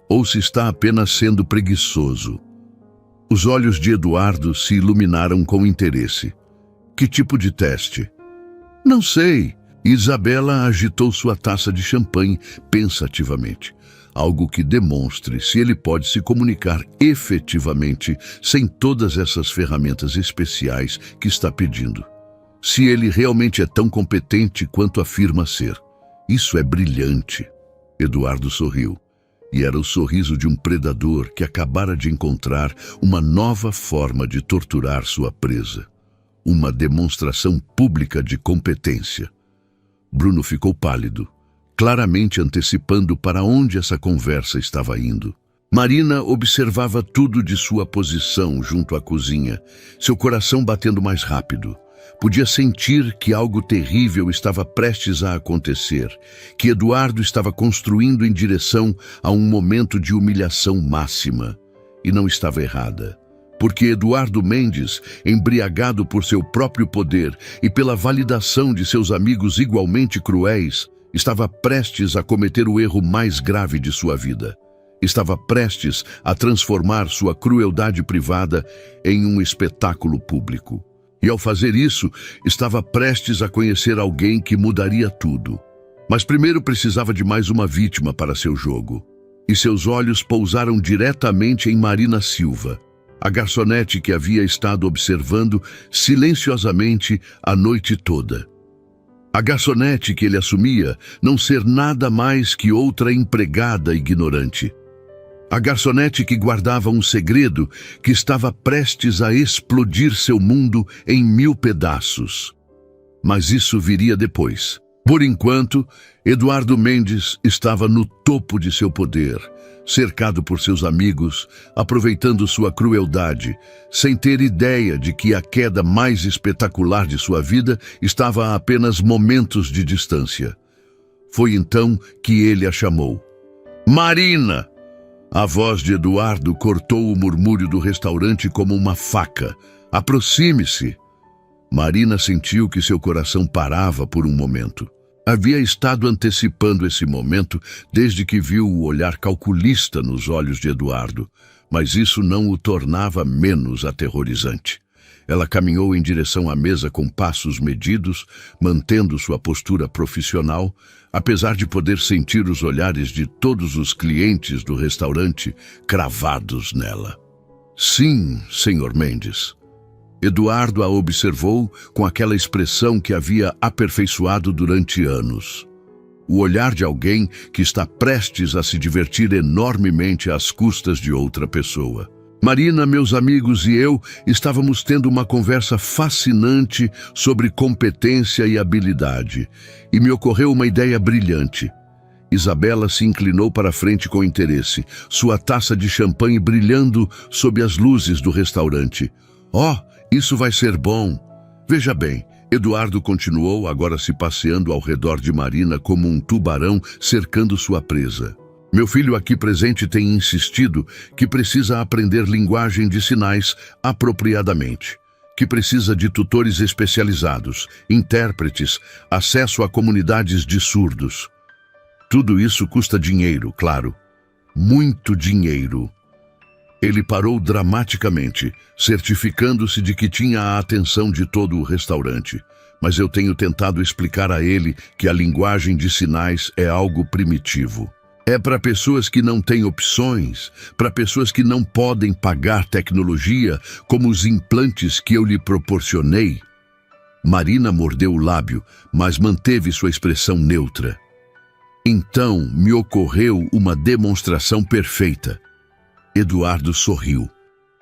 ou se está apenas sendo preguiçoso. Os olhos de Eduardo se iluminaram com interesse. Que tipo de teste? Não sei. Isabela agitou sua taça de champanhe pensativamente. Algo que demonstre se ele pode se comunicar efetivamente sem todas essas ferramentas especiais que está pedindo. Se ele realmente é tão competente quanto afirma ser. Isso é brilhante. Eduardo sorriu. E era o sorriso de um predador que acabara de encontrar uma nova forma de torturar sua presa. Uma demonstração pública de competência. Bruno ficou pálido, claramente antecipando para onde essa conversa estava indo. Marina observava tudo de sua posição junto à cozinha, seu coração batendo mais rápido. Podia sentir que algo terrível estava prestes a acontecer, que Eduardo estava construindo em direção a um momento de humilhação máxima. E não estava errada, porque Eduardo Mendes, embriagado por seu próprio poder e pela validação de seus amigos igualmente cruéis, estava prestes a cometer o erro mais grave de sua vida. Estava prestes a transformar sua crueldade privada em um espetáculo público. E ao fazer isso, estava prestes a conhecer alguém que mudaria tudo. Mas primeiro precisava de mais uma vítima para seu jogo. E seus olhos pousaram diretamente em Marina Silva, a garçonete que havia estado observando silenciosamente a noite toda. A garçonete que ele assumia não ser nada mais que outra empregada ignorante. A garçonete que guardava um segredo que estava prestes a explodir seu mundo em 1000 pedaços. Mas isso viria depois. Por enquanto, Eduardo Mendes estava no topo de seu poder, cercado por seus amigos, aproveitando sua crueldade, sem ter ideia de que a queda mais espetacular de sua vida estava a apenas momentos de distância. Foi então que ele a chamou. Marina! A voz de Eduardo cortou o murmúrio do restaurante como uma faca. Aproxime-se! Marina sentiu que seu coração parava por um momento. Havia estado antecipando esse momento desde que viu o olhar calculista nos olhos de Eduardo, mas isso não o tornava menos aterrorizante. Ela caminhou em direção à mesa com passos medidos, mantendo sua postura profissional, apesar de poder sentir os olhares de todos os clientes do restaurante cravados nela. Sim, Sr. Mendes. Eduardo a observou com aquela expressão que havia aperfeiçoado durante anos. O olhar de alguém que está prestes a se divertir enormemente às custas de outra pessoa. Marina, meus amigos e eu estávamos tendo uma conversa fascinante sobre competência e habilidade, e me ocorreu uma ideia brilhante. Isabela se inclinou para a frente com interesse, sua taça de champanhe brilhando sob as luzes do restaurante. Oh, isso vai ser bom. Veja bem, Eduardo continuou, agora se passeando ao redor de Marina como um tubarão cercando sua presa. Meu filho aqui presente tem insistido que precisa aprender linguagem de sinais apropriadamente, que precisa de tutores especializados, intérpretes, acesso a comunidades de surdos. Tudo isso custa dinheiro, claro. Muito dinheiro. Ele parou dramaticamente, certificando-se de que tinha a atenção de todo o restaurante. Mas eu tenho tentado explicar a ele que a linguagem de sinais é algo primitivo. É para pessoas que não têm opções, para pessoas que não podem pagar tecnologia, como os implantes que eu lhe proporcionei. Marina mordeu o lábio, mas manteve sua expressão neutra. Então me ocorreu uma demonstração perfeita. Eduardo sorriu.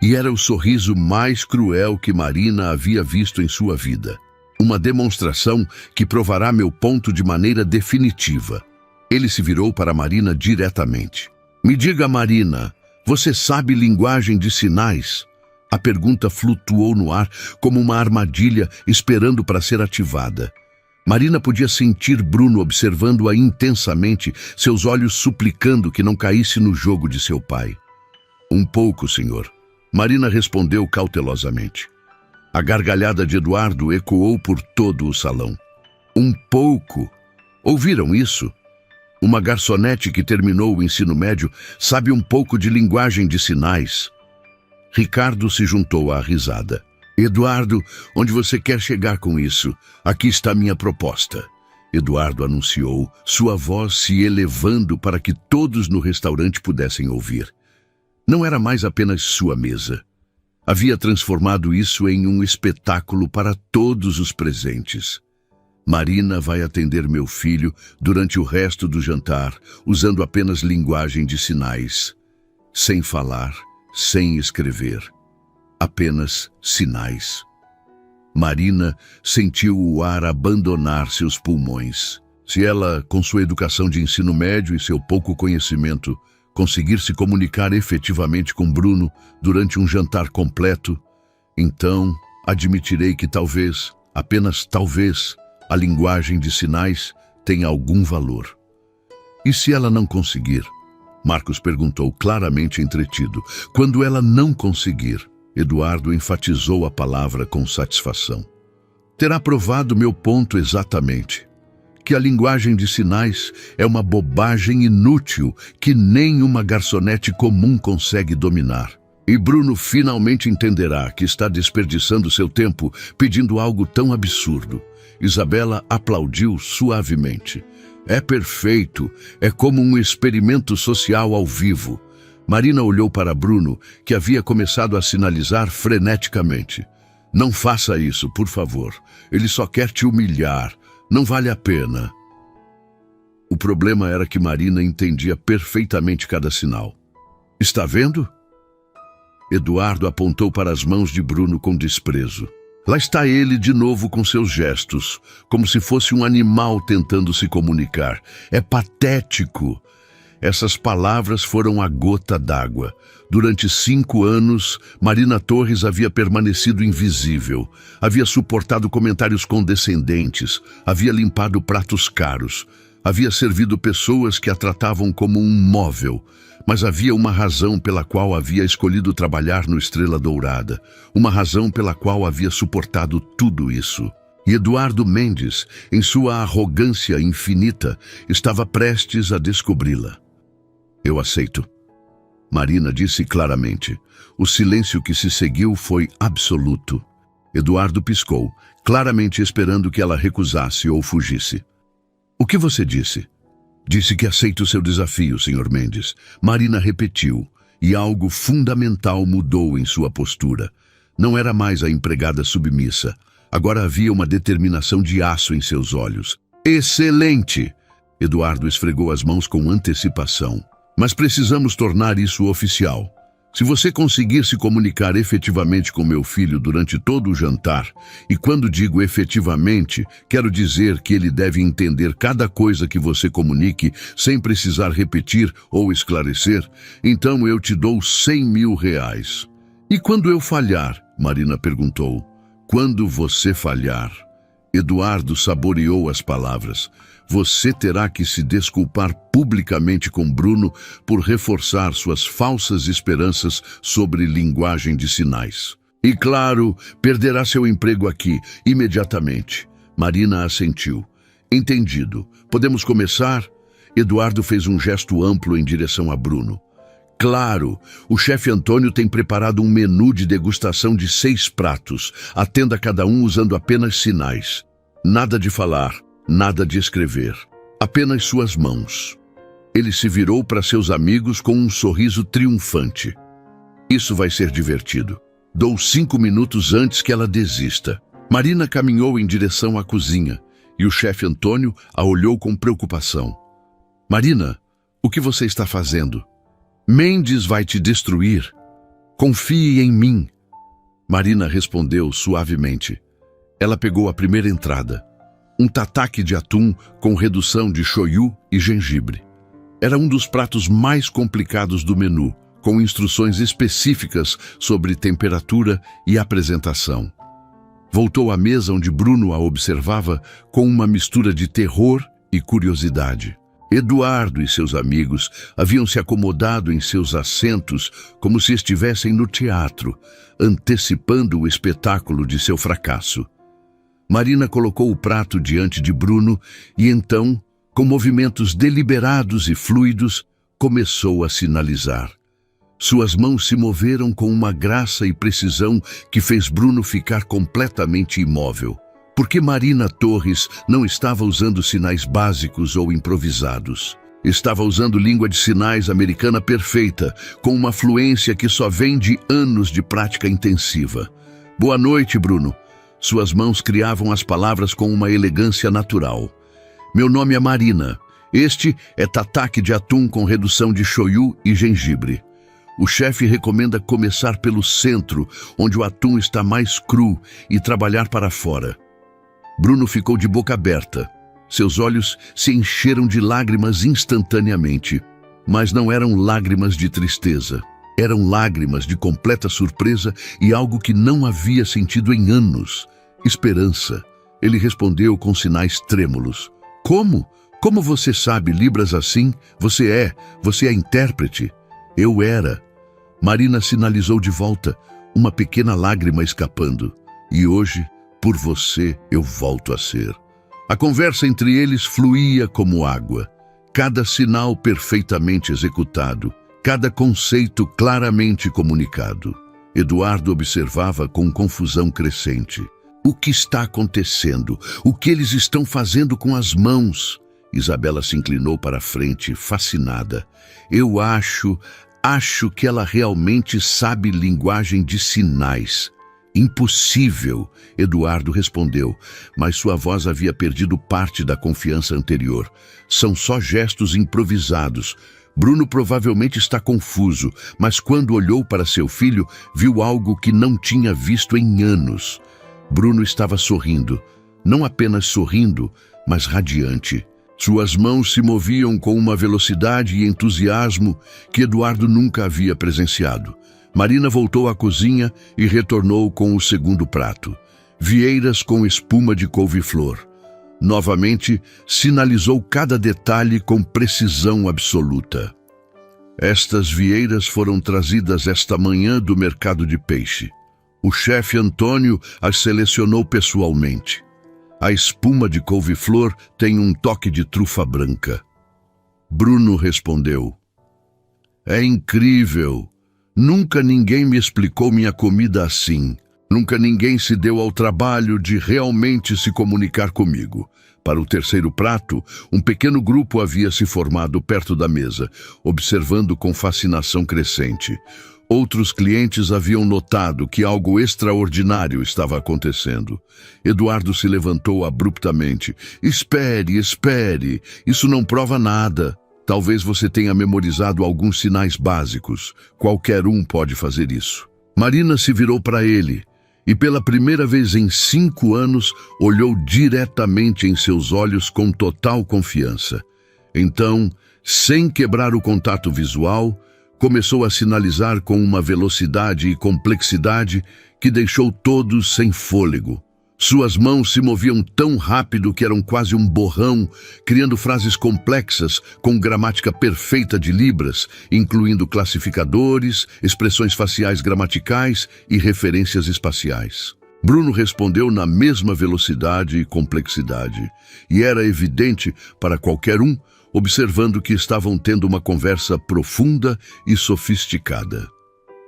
E era o sorriso mais cruel que Marina havia visto em sua vida. Uma demonstração que provará meu ponto de maneira definitiva. Ele se virou para Marina diretamente. Me diga, Marina, você sabe linguagem de sinais? A pergunta flutuou no ar como uma armadilha esperando para ser ativada. Marina podia sentir Bruno observando-a intensamente, seus olhos suplicando que não caísse no jogo de seu pai. Um pouco, senhor. Marina respondeu cautelosamente. A gargalhada de Eduardo ecoou por todo o salão. Um pouco. Ouviram isso? Uma garçonete que terminou o ensino médio sabe um pouco de linguagem de sinais. Ricardo se juntou à risada. Eduardo, onde você quer chegar com isso? Aqui está minha proposta. Eduardo anunciou, sua voz se elevando para que todos no restaurante pudessem ouvir. Não era mais apenas sua mesa. Havia transformado isso em um espetáculo para todos os presentes. Marina vai atender meu filho durante o resto do jantar, usando apenas linguagem de sinais. Sem falar, sem escrever. Apenas sinais. Marina sentiu o ar abandonar seus pulmões. Se ela, com sua educação de ensino médio e seu pouco conhecimento, conseguir se comunicar efetivamente com Bruno durante um jantar completo, então admitirei que talvez, apenas talvez, a linguagem de sinais tenha algum valor. E se ela não conseguir? Marcos perguntou claramente entretido. Quando ela não conseguir, Eduardo enfatizou a palavra com satisfação. Terá provado meu ponto exatamente. Que a linguagem de sinais é uma bobagem inútil que nem uma garçonete comum consegue dominar. E Bruno finalmente entenderá que está desperdiçando seu tempo pedindo algo tão absurdo. Isabela aplaudiu suavemente. É perfeito, é como um experimento social ao vivo. Marina olhou para Bruno, que havia começado a sinalizar freneticamente. Não faça isso, por favor. Ele só quer te humilhar. Não vale a pena. O problema era que Marina entendia perfeitamente cada sinal. Está vendo? Eduardo apontou para as mãos de Bruno com desprezo. Lá está ele de novo com seus gestos, como se fosse um animal tentando se comunicar. É patético. Essas palavras foram a gota d'água. Durante 5 anos, Marina Torres havia permanecido invisível. Havia suportado comentários condescendentes. Havia limpado pratos caros. Havia servido pessoas que a tratavam como um móvel. Mas havia uma razão pela qual havia escolhido trabalhar no Estrela Dourada. Uma razão pela qual havia suportado tudo isso. E Eduardo Mendes, em sua arrogância infinita, estava prestes a descobri-la. Eu aceito. Marina disse claramente. O silêncio que se seguiu foi absoluto. Eduardo piscou, claramente esperando que ela recusasse ou fugisse. O que você disse? Disse que aceita o seu desafio, Sr. Mendes. Marina repetiu, e algo fundamental mudou em sua postura. Não era mais a empregada submissa. Agora havia uma determinação de aço em seus olhos. Excelente! Eduardo esfregou as mãos com antecipação. Mas precisamos tornar isso oficial. Se você conseguir se comunicar efetivamente com meu filho durante todo o jantar, e quando digo efetivamente, quero dizer que ele deve entender cada coisa que você comunique sem precisar repetir ou esclarecer, então eu te dou R$100.000. E quando eu falhar? Marina perguntou. Quando você falhar? Eduardo saboreou as palavras. Você terá que se desculpar publicamente com Bruno por reforçar suas falsas esperanças sobre linguagem de sinais. E claro, perderá seu emprego aqui, imediatamente. Marina assentiu. Entendido. Podemos começar? Eduardo fez um gesto amplo em direção a Bruno. Claro, o chefe Antônio tem preparado um menu de degustação de 6 pratos. Atenda cada um usando apenas sinais. Nada de falar. Nada de escrever, apenas suas mãos. Ele se virou para seus amigos com um sorriso triunfante. Isso vai ser divertido. Dou 5 minutos antes que ela desista. Marina caminhou em direção à cozinha e o chefe Antônio a olhou com preocupação. Marina, o que você está fazendo? Mendes vai te destruir. Confie em mim. Marina respondeu suavemente. Ela pegou a primeira entrada. Um tataki de atum com redução de shoyu e gengibre. Era um dos pratos mais complicados do menu, com instruções específicas sobre temperatura e apresentação. Voltou à mesa onde Bruno a observava com uma mistura de terror e curiosidade. Eduardo e seus amigos haviam se acomodado em seus assentos como se estivessem no teatro, antecipando o espetáculo de seu fracasso. Marina colocou o prato diante de Bruno e então, com movimentos deliberados e fluidos, começou a sinalizar. Suas mãos se moveram com uma graça e precisão que fez Bruno ficar completamente imóvel. Porque Marina Torres não estava usando sinais básicos ou improvisados. Estava usando língua de sinais americana perfeita, com uma fluência que só vem de anos de prática intensiva. Boa noite, Bruno. Suas mãos criavam as palavras com uma elegância natural. Meu nome é Marina. Este é tataki de atum com redução de shoyu e gengibre. O chefe recomenda começar pelo centro, onde o atum está mais cru, e trabalhar para fora. Bruno ficou de boca aberta. Seus olhos se encheram de lágrimas instantaneamente, mas não eram lágrimas de tristeza. Eram lágrimas de completa surpresa e algo que não havia sentido em anos. Esperança. Ele respondeu com sinais trêmulos. Como? Como você sabe libras assim? Você é intérprete. Eu era. Marina sinalizou de volta, uma pequena lágrima escapando. E hoje, por você, eu volto a ser. A conversa entre eles fluía como água. Cada sinal perfeitamente executado. Cada conceito claramente comunicado. Eduardo observava com confusão crescente. O que está acontecendo? O que eles estão fazendo com as mãos? Isabela se inclinou para a frente, fascinada. Eu acho que ela realmente sabe linguagem de sinais. Impossível, Eduardo respondeu, mas sua voz havia perdido parte da confiança anterior. São só gestos improvisados. Bruno provavelmente está confuso, mas quando olhou para seu filho, viu algo que não tinha visto em anos. Bruno estava sorrindo, não apenas sorrindo, mas radiante. Suas mãos se moviam com uma velocidade e entusiasmo que Eduardo nunca havia presenciado. Marina voltou à cozinha e retornou com o segundo prato. Vieiras com espuma de couve-flor. Novamente, sinalizou cada detalhe com precisão absoluta. Estas vieiras foram trazidas esta manhã do mercado de peixe. O chefe Antônio as selecionou pessoalmente. A espuma de couve-flor tem um toque de trufa branca. Bruno respondeu: é incrível. Nunca ninguém me explicou minha comida assim. Nunca ninguém se deu ao trabalho de realmente se comunicar comigo. Para o terceiro prato, um pequeno grupo havia se formado perto da mesa, observando com fascinação crescente. Outros clientes haviam notado que algo extraordinário estava acontecendo. Eduardo se levantou abruptamente. Espere, espere. Isso não prova nada. Talvez você tenha memorizado alguns sinais básicos. Qualquer um pode fazer isso. Marina se virou para ele e, pela primeira vez em 5 anos, olhou diretamente em seus olhos com total confiança. Então, sem quebrar o contato visual, começou a sinalizar com uma velocidade e complexidade que deixou todos sem fôlego. Suas mãos se moviam tão rápido que eram quase um borrão, criando frases complexas com gramática perfeita de Libras, incluindo classificadores, expressões faciais gramaticais e referências espaciais. Bruno respondeu na mesma velocidade e complexidade, e era evidente para qualquer um, observando que estavam tendo uma conversa profunda e sofisticada.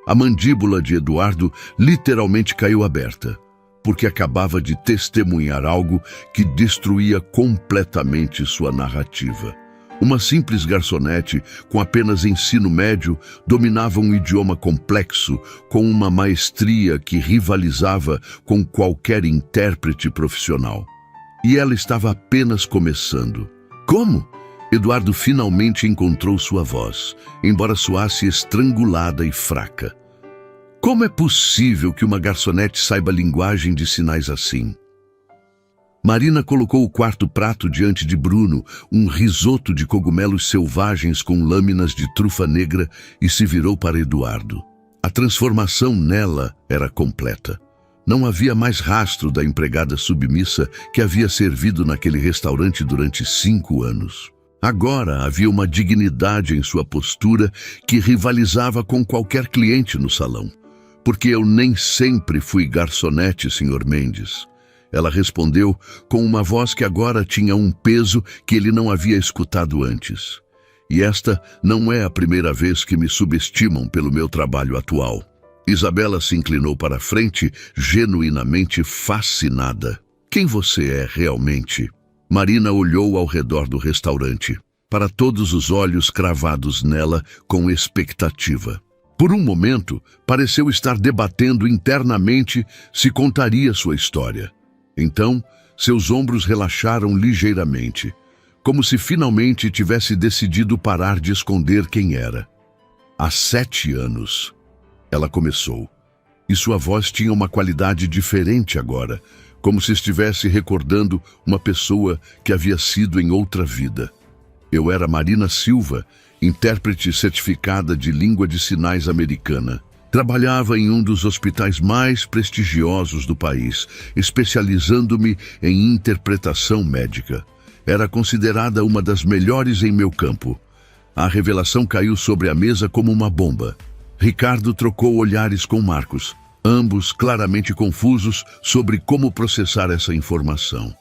A mandíbula de Eduardo literalmente caiu aberta, porque acabava de testemunhar algo que destruía completamente sua narrativa. Uma simples garçonete, com apenas ensino médio, dominava um idioma complexo, com uma maestria que rivalizava com qualquer intérprete profissional. E ela estava apenas começando. Como? Eduardo finalmente encontrou sua voz, embora soasse estrangulada e fraca. Como é possível que uma garçonete saiba linguagem de sinais assim? Marina colocou o quarto prato diante de Bruno, um risoto de cogumelos selvagens com lâminas de trufa negra, e se virou para Eduardo. A transformação nela era completa. Não havia mais rastro da empregada submissa que havia servido naquele restaurante durante 5 anos. Agora havia uma dignidade em sua postura que rivalizava com qualquer cliente no salão. Porque eu nem sempre fui garçonete, Sr. Mendes. Ela respondeu com uma voz que agora tinha um peso que ele não havia escutado antes. E esta não é a primeira vez que me subestimam pelo meu trabalho atual. Isabela se inclinou para a frente, genuinamente fascinada. Quem você é realmente? Marina olhou ao redor do restaurante, para todos os olhos cravados nela com expectativa. Por um momento, pareceu estar debatendo internamente se contaria sua história. Então, seus ombros relaxaram ligeiramente, como se finalmente tivesse decidido parar de esconder quem era. Há 7 anos, ela começou, e sua voz tinha uma qualidade diferente agora, como se estivesse recordando uma pessoa que havia sido em outra vida. Eu era Marina Silva, intérprete certificada de língua de sinais americana. Trabalhava em um dos hospitais mais prestigiosos do país, especializando-me em interpretação médica. Era considerada uma das melhores em meu campo. A revelação caiu sobre a mesa como uma bomba. Ricardo trocou olhares com Marcos, ambos claramente confusos sobre como processar essa informação.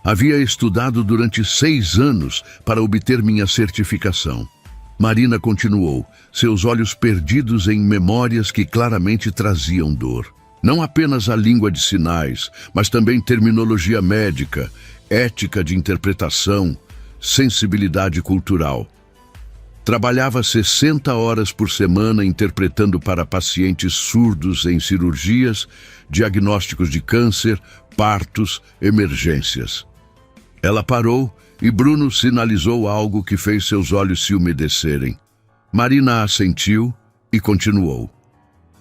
Havia estudado durante 6 anos para obter minha certificação. Marina continuou, seus olhos perdidos em memórias que claramente traziam dor. Não apenas a língua de sinais, mas também terminologia médica, ética de interpretação, sensibilidade cultural. Trabalhava 60 horas por semana interpretando para pacientes surdos em cirurgias, diagnósticos de câncer, partos, emergências. Ela parou e Bruno sinalizou algo que fez seus olhos se umedecerem. Marina assentiu e continuou.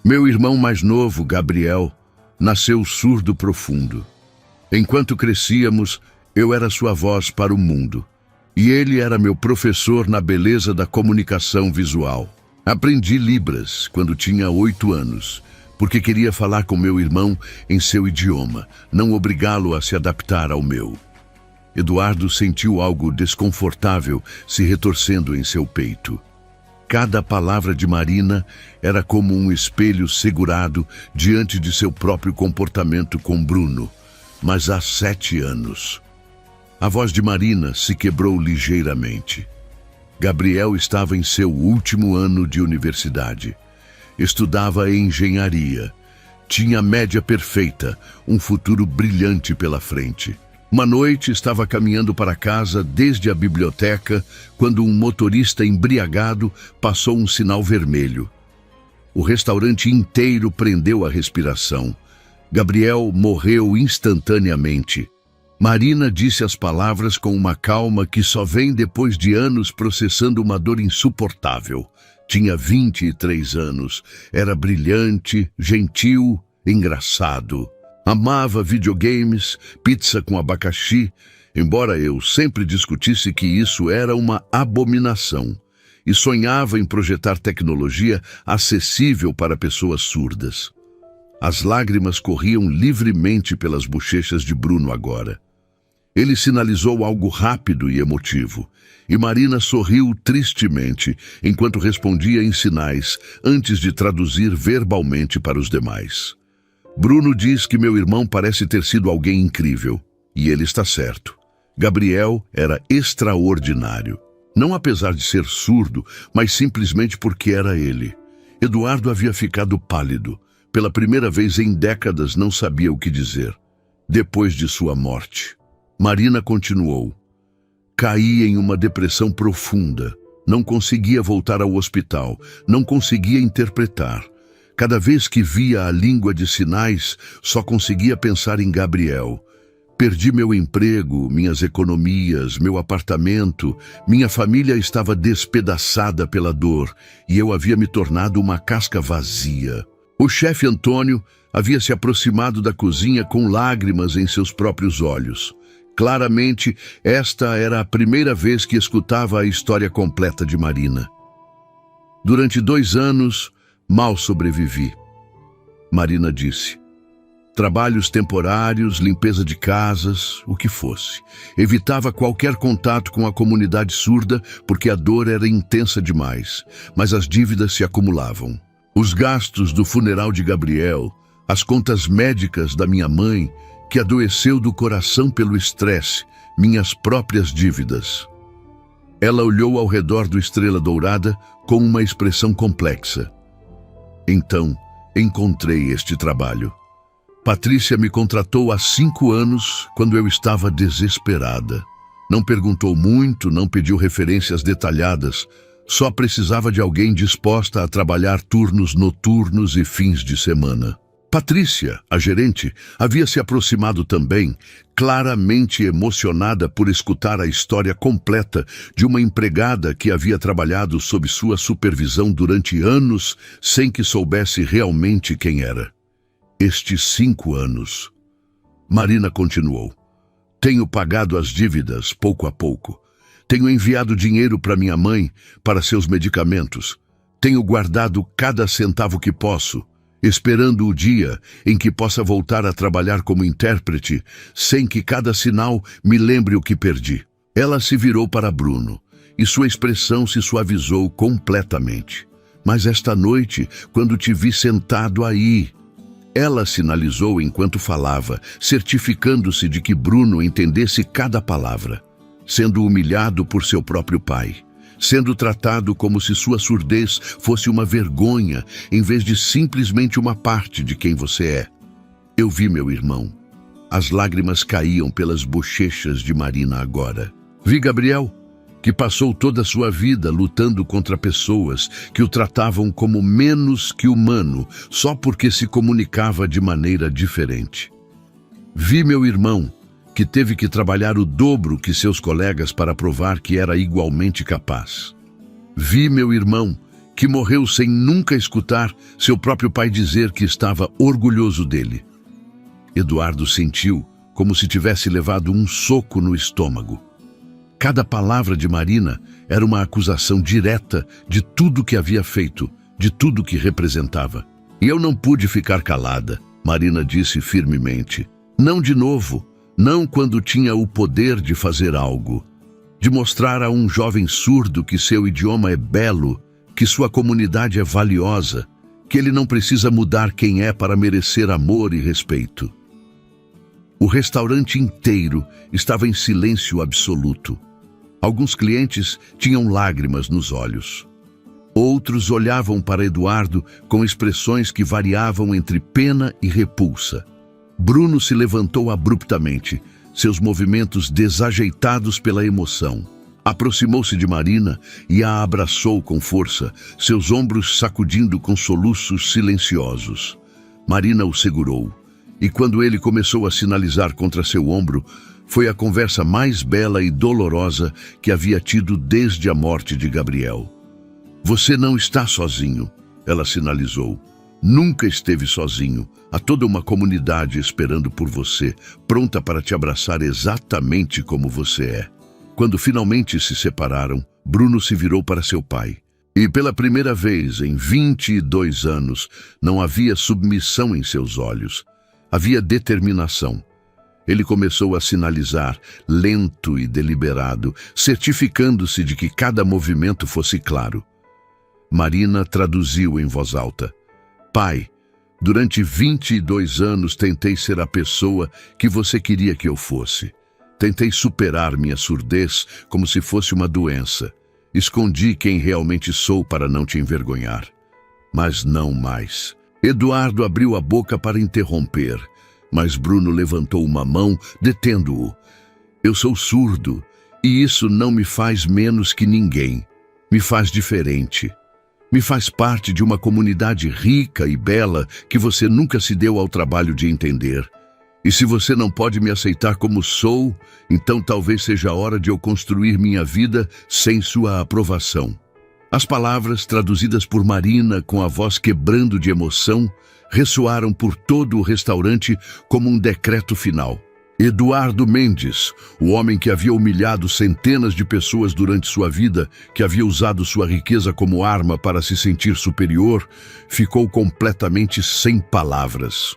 Meu irmão mais novo, Gabriel, nasceu surdo profundo. Enquanto crescíamos, eu era sua voz para o mundo. E ele era meu professor na beleza da comunicação visual. Aprendi Libras quando tinha 8 anos, porque queria falar com meu irmão em seu idioma, não obrigá-lo a se adaptar ao meu. Eduardo sentiu algo desconfortável se retorcendo em seu peito. Cada palavra de Marina era como um espelho segurado diante de seu próprio comportamento com Bruno. mas há 7 anos. A voz de Marina se quebrou ligeiramente. Gabriel estava em seu último ano de universidade. Estudava engenharia. Tinha a média perfeita, um futuro brilhante pela frente. Uma noite estava caminhando para casa desde a biblioteca quando um motorista embriagado passou um sinal vermelho. O restaurante inteiro prendeu a respiração. Gabriel morreu instantaneamente. Marina disse as palavras com uma calma que só vem depois de anos processando uma dor insuportável. Tinha 23 anos, era brilhante, gentil, engraçado. Amava videogames, pizza com abacaxi, embora eu sempre discutisse que isso era uma abominação. E sonhava em projetar tecnologia acessível para pessoas surdas. As lágrimas corriam livremente pelas bochechas de Bruno agora. Ele sinalizou algo rápido e emotivo, e Marina sorriu tristemente enquanto respondia em sinais, antes de traduzir verbalmente para os demais. Bruno diz que meu irmão parece ter sido alguém incrível, e ele está certo. Gabriel era extraordinário. Não apesar de ser surdo, mas simplesmente porque era ele. Eduardo havia ficado pálido. Pela primeira vez em décadas não sabia o que dizer. Depois de sua morte. Marina continuou. Caí em uma depressão profunda. Não conseguia voltar ao hospital. Não conseguia interpretar. Cada vez que via a língua de sinais, só conseguia pensar em Gabriel. Perdi meu emprego, minhas economias, meu apartamento. Minha família estava despedaçada pela dor e eu havia me tornado uma casca vazia. O chefe Antônio havia se aproximado da cozinha com lágrimas em seus próprios olhos. Claramente, esta era a primeira vez que escutava a história completa de Marina. Durante 2 anos, mal sobrevivi. Marina disse. Trabalhos temporários, limpeza de casas, o que fosse. Evitava qualquer contato com a comunidade surda porque a dor era intensa demais, mas as dívidas se acumulavam. Os gastos do funeral de Gabriel, as contas médicas da minha mãe, que adoeceu do coração pelo estresse, minhas próprias dívidas. Ela olhou ao redor do Estrela Dourada com uma expressão complexa. Então, encontrei este trabalho. Patrícia me contratou há 5 anos, quando eu estava desesperada. Não perguntou muito, não pediu referências detalhadas, só precisava de alguém disposta a trabalhar turnos noturnos e fins de semana. Patrícia, a gerente, havia se aproximado também, claramente emocionada por escutar a história completa de uma empregada que havia trabalhado sob sua supervisão durante anos sem que soubesse realmente quem era. Estes 5 anos. Marina continuou. Tenho pagado as dívidas pouco a pouco. Tenho enviado dinheiro para minha mãe, para seus medicamentos. Tenho guardado cada centavo que posso, esperando o dia em que possa voltar a trabalhar como intérprete, sem que cada sinal me lembre o que perdi. Ela se virou para Bruno, e sua expressão se suavizou completamente. Mas esta noite, quando te vi sentado aí... Ela sinalizou enquanto falava, certificando-se de que Bruno entendesse cada palavra, sendo humilhado por seu próprio pai, sendo tratado como se sua surdez fosse uma vergonha, em vez de simplesmente uma parte de quem você é. Eu vi meu irmão. As lágrimas caíam pelas bochechas de Marina agora. Vi Gabriel, que passou toda a sua vida lutando contra pessoas que o tratavam como menos que humano só porque se comunicava de maneira diferente. Vi meu irmão, que teve que trabalhar o dobro que seus colegas para provar que era igualmente capaz. Vi meu irmão, que morreu sem nunca escutar seu próprio pai dizer que estava orgulhoso dele. Eduardo sentiu como se tivesse levado um soco no estômago. Cada palavra de Marina era uma acusação direta de tudo que havia feito, de tudo que representava. E eu não pude ficar calada, Marina disse firmemente. Não de novo, não quando tinha o poder de fazer algo. De mostrar a um jovem surdo que seu idioma é belo, que sua comunidade é valiosa, que ele não precisa mudar quem é para merecer amor e respeito. O restaurante inteiro estava em silêncio absoluto. Alguns clientes tinham lágrimas nos olhos. Outros olhavam para Eduardo com expressões que variavam entre pena e repulsa. Bruno se levantou abruptamente, seus movimentos desajeitados pela emoção. Aproximou-se de Marina e a abraçou com força, seus ombros sacudindo com soluços silenciosos. Marina o segurou, e quando ele começou a sinalizar contra seu ombro, foi a conversa mais bela e dolorosa que havia tido desde a morte de Gabriel. Você não está sozinho, ela sinalizou. Nunca esteve sozinho. Há toda uma comunidade esperando por você, pronta para te abraçar exatamente como você é. Quando finalmente se separaram, Bruno se virou para seu pai. E pela primeira vez em 22 anos, não havia submissão em seus olhos. Havia determinação. Ele começou a sinalizar, lento e deliberado, certificando-se de que cada movimento fosse claro. Marina traduziu em voz alta. Pai, durante 22 anos tentei ser a pessoa que você queria que eu fosse. Tentei superar minha surdez como se fosse uma doença. Escondi quem realmente sou para não te envergonhar. Mas não mais. Eduardo abriu a boca para interromper, mas Bruno levantou uma mão, detendo-o. Eu sou surdo, e isso não me faz menos que ninguém. Me faz diferente. Me faz parte de uma comunidade rica e bela que você nunca se deu ao trabalho de entender. E se você não pode me aceitar como sou, então talvez seja a hora de eu construir minha vida sem sua aprovação. As palavras, traduzidas por Marina com a voz quebrando de emoção, ressoaram por todo o restaurante como um decreto final. Eduardo Mendes, o homem que havia humilhado centenas de pessoas durante sua vida, que havia usado sua riqueza como arma para se sentir superior, ficou completamente sem palavras.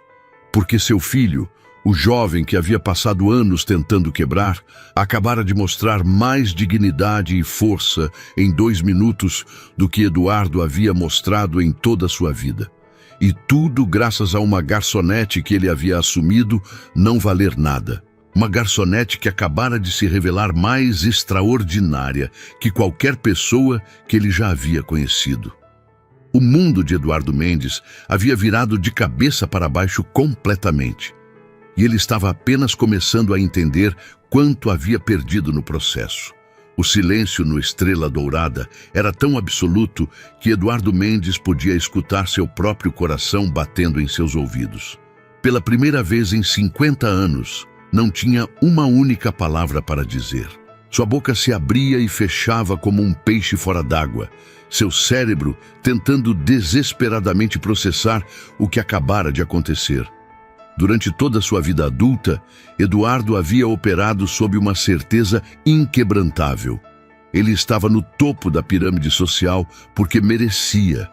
Porque seu filho, o jovem que havia passado anos tentando quebrar, acabara de mostrar mais dignidade e força em 2 minutos do que Eduardo havia mostrado em toda a sua vida. E tudo graças a uma garçonete que ele havia assumido não valer nada. Uma garçonete que acabara de se revelar mais extraordinária que qualquer pessoa que ele já havia conhecido. O mundo de Eduardo Mendes havia virado de cabeça para baixo completamente. E ele estava apenas começando a entender quanto havia perdido no processo. O silêncio no Estrela Dourada era tão absoluto que Eduardo Mendes podia escutar seu próprio coração batendo em seus ouvidos. Pela primeira vez em 50 anos, não tinha uma única palavra para dizer. Sua boca se abria e fechava como um peixe fora d'água, seu cérebro tentando desesperadamente processar o que acabara de acontecer. Durante toda sua vida adulta, Eduardo havia operado sob uma certeza inquebrantável. Ele estava no topo da pirâmide social porque merecia.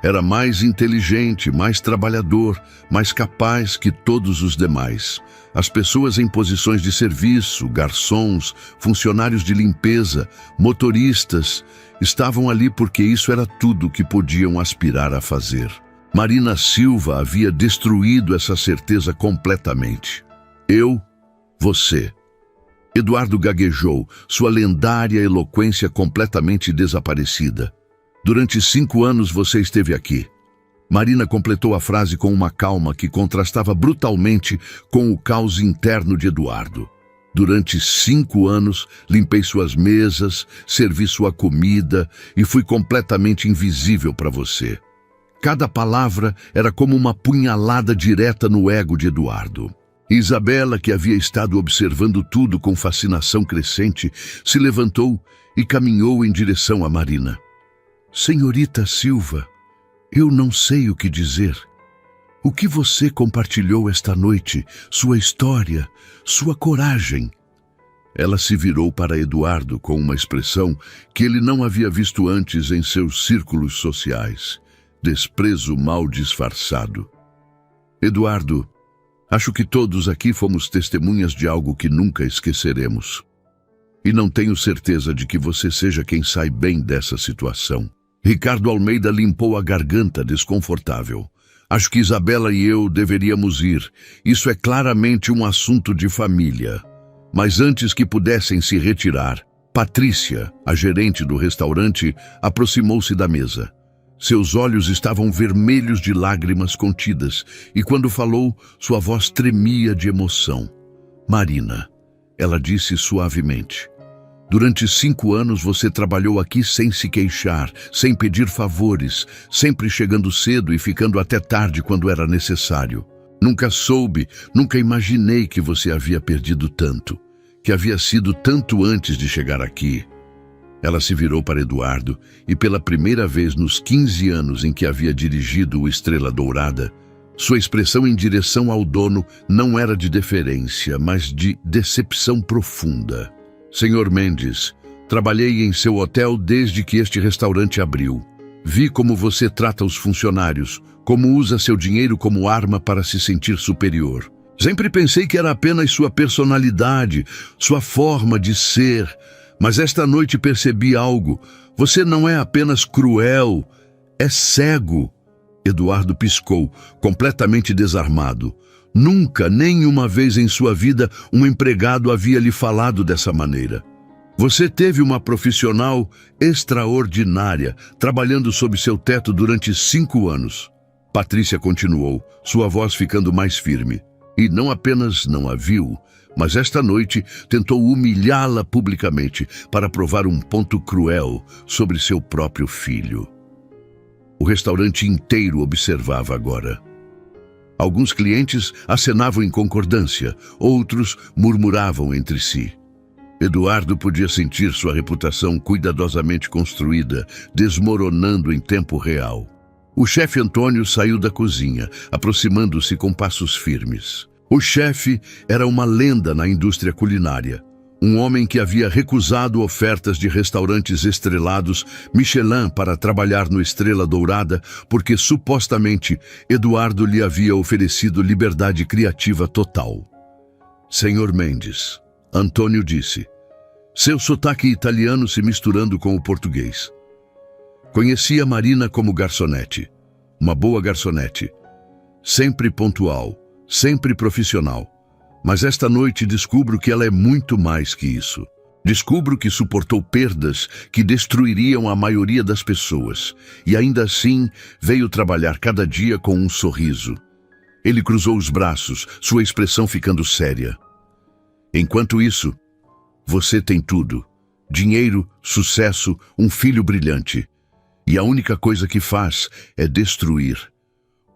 Era mais inteligente, mais trabalhador, mais capaz que todos os demais. As pessoas em posições de serviço, garçons, funcionários de limpeza, motoristas, estavam ali porque isso era tudo que podiam aspirar a fazer. Marina Silva havia destruído essa certeza completamente. Eu, você. Eduardo gaguejou, sua lendária eloquência completamente desaparecida. Durante 5 anos você esteve aqui. Marina completou a frase com uma calma que contrastava brutalmente com o caos interno de Eduardo. Durante 5 anos, limpei suas mesas, servi sua comida e fui completamente invisível para você. Cada palavra era como uma punhalada direta no ego de Eduardo. Isabela, que havia estado observando tudo com fascinação crescente, se levantou e caminhou em direção a Marina. Senhorita Silva, eu não sei o que dizer. O que você compartilhou esta noite, sua história, sua coragem? Ela se virou para Eduardo com uma expressão que ele não havia visto antes em seus círculos sociais. Desprezo mal disfarçado. Eduardo, acho que todos aqui fomos testemunhas de algo que nunca esqueceremos. E não tenho certeza de que você seja quem sai bem dessa situação. Ricardo Almeida limpou a garganta desconfortável. Acho que Isabela e eu deveríamos ir. Isso é claramente um assunto de família. Mas antes que pudessem se retirar, Patrícia, a gerente do restaurante, aproximou-se da mesa. Seus olhos estavam vermelhos de lágrimas contidas, e quando falou, sua voz tremia de emoção. Marina, ela disse suavemente, durante 5 anos você trabalhou aqui sem se queixar, sem pedir favores, sempre chegando cedo e ficando até tarde quando era necessário. Nunca soube, nunca imaginei que você havia perdido tanto, que havia sido tanto antes de chegar aqui. Ela se virou para Eduardo e pela primeira vez nos 15 anos em que havia dirigido o Estrela Dourada, sua expressão em direção ao dono não era de deferência, mas de decepção profunda. Senhor Mendes, trabalhei em seu hotel desde que este restaurante abriu. Vi como você trata os funcionários, como usa seu dinheiro como arma para se sentir superior. Sempre pensei que era apenas sua personalidade, sua forma de ser, mas esta noite percebi algo. Você não é apenas cruel, é cego. Eduardo piscou, completamente desarmado. Nunca, nem uma vez em sua vida, um empregado havia lhe falado dessa maneira. Você teve uma profissional extraordinária, trabalhando sob seu teto durante 5 anos. Patrícia continuou, sua voz ficando mais firme. E não apenas não a viu, mas esta noite tentou humilhá-la publicamente para provar um ponto cruel sobre seu próprio filho. O restaurante inteiro observava agora. Alguns clientes acenavam em concordância, outros murmuravam entre si. Eduardo podia sentir sua reputação cuidadosamente construída, desmoronando em tempo real. O chefe Antônio saiu da cozinha, aproximando-se com passos firmes. O chefe era uma lenda na indústria culinária. Um homem que havia recusado ofertas de restaurantes estrelados Michelin para trabalhar no Estrela Dourada porque, supostamente, Eduardo lhe havia oferecido liberdade criativa total. Senhor Mendes, Antônio disse, seu sotaque italiano se misturando com o português. Conhecia Marina como garçonete, uma boa garçonete, sempre pontual, sempre profissional. Mas esta noite descubro que ela é muito mais que isso. Descubro que suportou perdas que destruiriam a maioria das pessoas, e ainda assim veio trabalhar cada dia com um sorriso. Ele cruzou os braços, sua expressão ficando séria. Enquanto isso, você tem tudo: dinheiro, sucesso, um filho brilhante. E a única coisa que faz é destruir.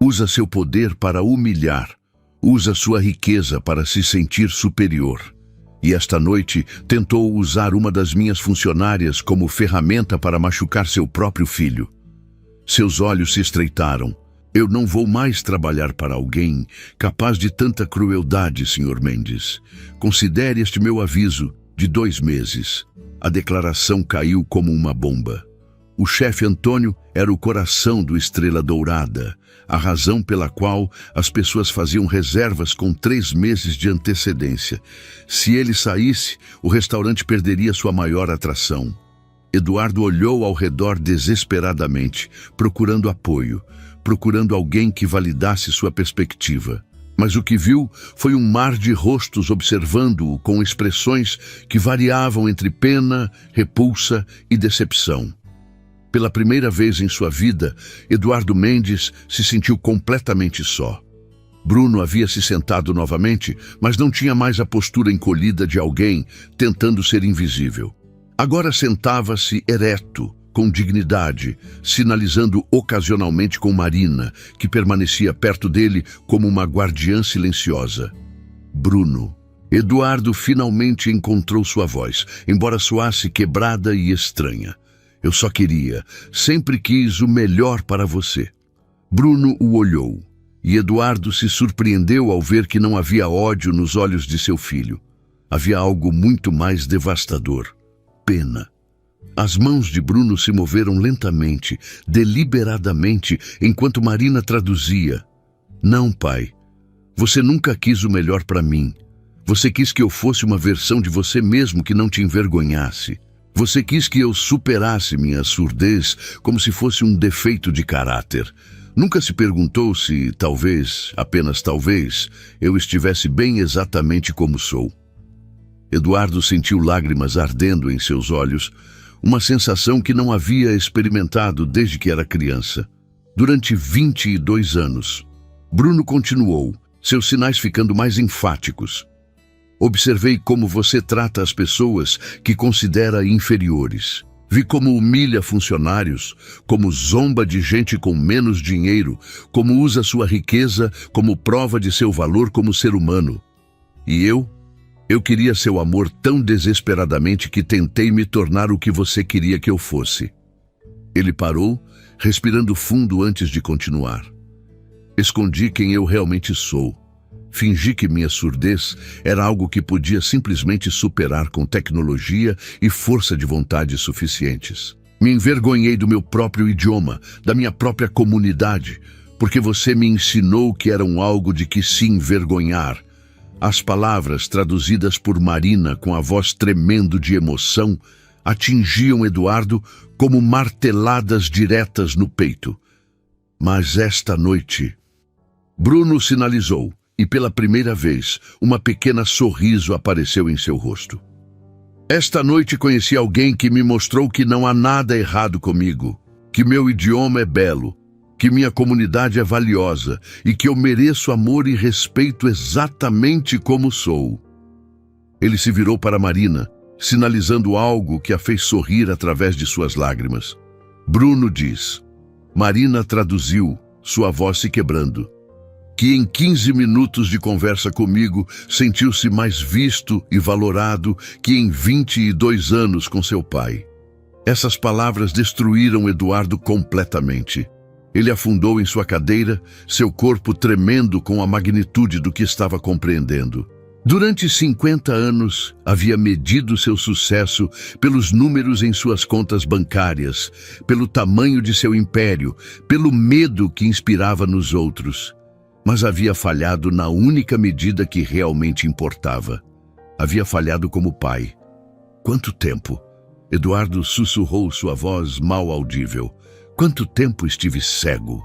Usa seu poder para humilhar. Usa sua riqueza para se sentir superior. E esta noite tentou usar uma das minhas funcionárias como ferramenta para machucar seu próprio filho. Seus olhos se estreitaram. Eu não vou mais trabalhar para alguém capaz de tanta crueldade, Sr. Mendes. Considere este meu aviso de 2 meses. A declaração caiu como uma bomba. O chefe Antônio era o coração do Estrela Dourada, a razão pela qual as pessoas faziam reservas com 3 meses de antecedência. Se ele saísse, o restaurante perderia sua maior atração. Eduardo olhou ao redor desesperadamente, procurando apoio, procurando alguém que validasse sua perspectiva. Mas o que viu foi um mar de rostos observando-o com expressões que variavam entre pena, repulsa e decepção. Pela primeira vez em sua vida, Eduardo Mendes se sentiu completamente só. Bruno havia se sentado novamente, mas não tinha mais a postura encolhida de alguém tentando ser invisível. Agora sentava-se ereto, com dignidade, sinalizando ocasionalmente com Marina, que permanecia perto dele como uma guardiã silenciosa. Bruno. Eduardo finalmente encontrou sua voz, embora soasse quebrada e estranha. Eu só queria, sempre quis o melhor para você. Bruno o olhou, e Eduardo se surpreendeu ao ver que não havia ódio nos olhos de seu filho. Havia algo muito mais devastador: pena. As mãos de Bruno se moveram lentamente, deliberadamente, enquanto Marina traduzia. Não, pai. Você nunca quis o melhor para mim. Você quis que eu fosse uma versão de você mesmo que não te envergonhasse. Você quis que eu superasse minha surdez como se fosse um defeito de caráter. Nunca se perguntou se, talvez, apenas talvez, eu estivesse bem exatamente como sou. Eduardo sentiu lágrimas ardendo em seus olhos, uma sensação que não havia experimentado desde que era criança. Durante 22 anos, Bruno continuou, seus sinais ficando mais enfáticos. Observei como você trata as pessoas que considera inferiores. Vi como humilha funcionários, como zomba de gente com menos dinheiro, como usa sua riqueza como prova de seu valor como ser humano. E eu queria seu amor tão desesperadamente que tentei me tornar o que você queria que eu fosse. Ele parou, respirando fundo antes de continuar. Escondi quem eu realmente sou. Fingi que minha surdez era algo que podia simplesmente superar com tecnologia e força de vontade suficientes. Me envergonhei do meu próprio idioma, da minha própria comunidade, porque você me ensinou que eram algo de que se envergonhar. As palavras, traduzidas por Marina com a voz tremendo de emoção, atingiam Eduardo como marteladas diretas no peito. Mas esta noite... Bruno sinalizou, e pela primeira vez, uma pequena sorriso apareceu em seu rosto. Esta noite conheci alguém que me mostrou que não há nada errado comigo, que meu idioma é belo, que minha comunidade é valiosa e que eu mereço amor e respeito exatamente como sou. Ele se virou para Marina, sinalizando algo que a fez sorrir através de suas lágrimas. Bruno diz. Marina traduziu, sua voz se quebrando. Que em 15 minutos de conversa comigo sentiu-se mais visto e valorado que em 22 anos com seu pai. Essas palavras destruíram Eduardo completamente. Ele afundou em sua cadeira, seu corpo tremendo com a magnitude do que estava compreendendo. Durante 50 anos, havia medido seu sucesso pelos números em suas contas bancárias, pelo tamanho de seu império, pelo medo que inspirava nos outros. Mas havia falhado na única medida que realmente importava. Havia falhado como pai. Quanto tempo? Eduardo sussurrou sua voz mal audível. Quanto tempo estive cego?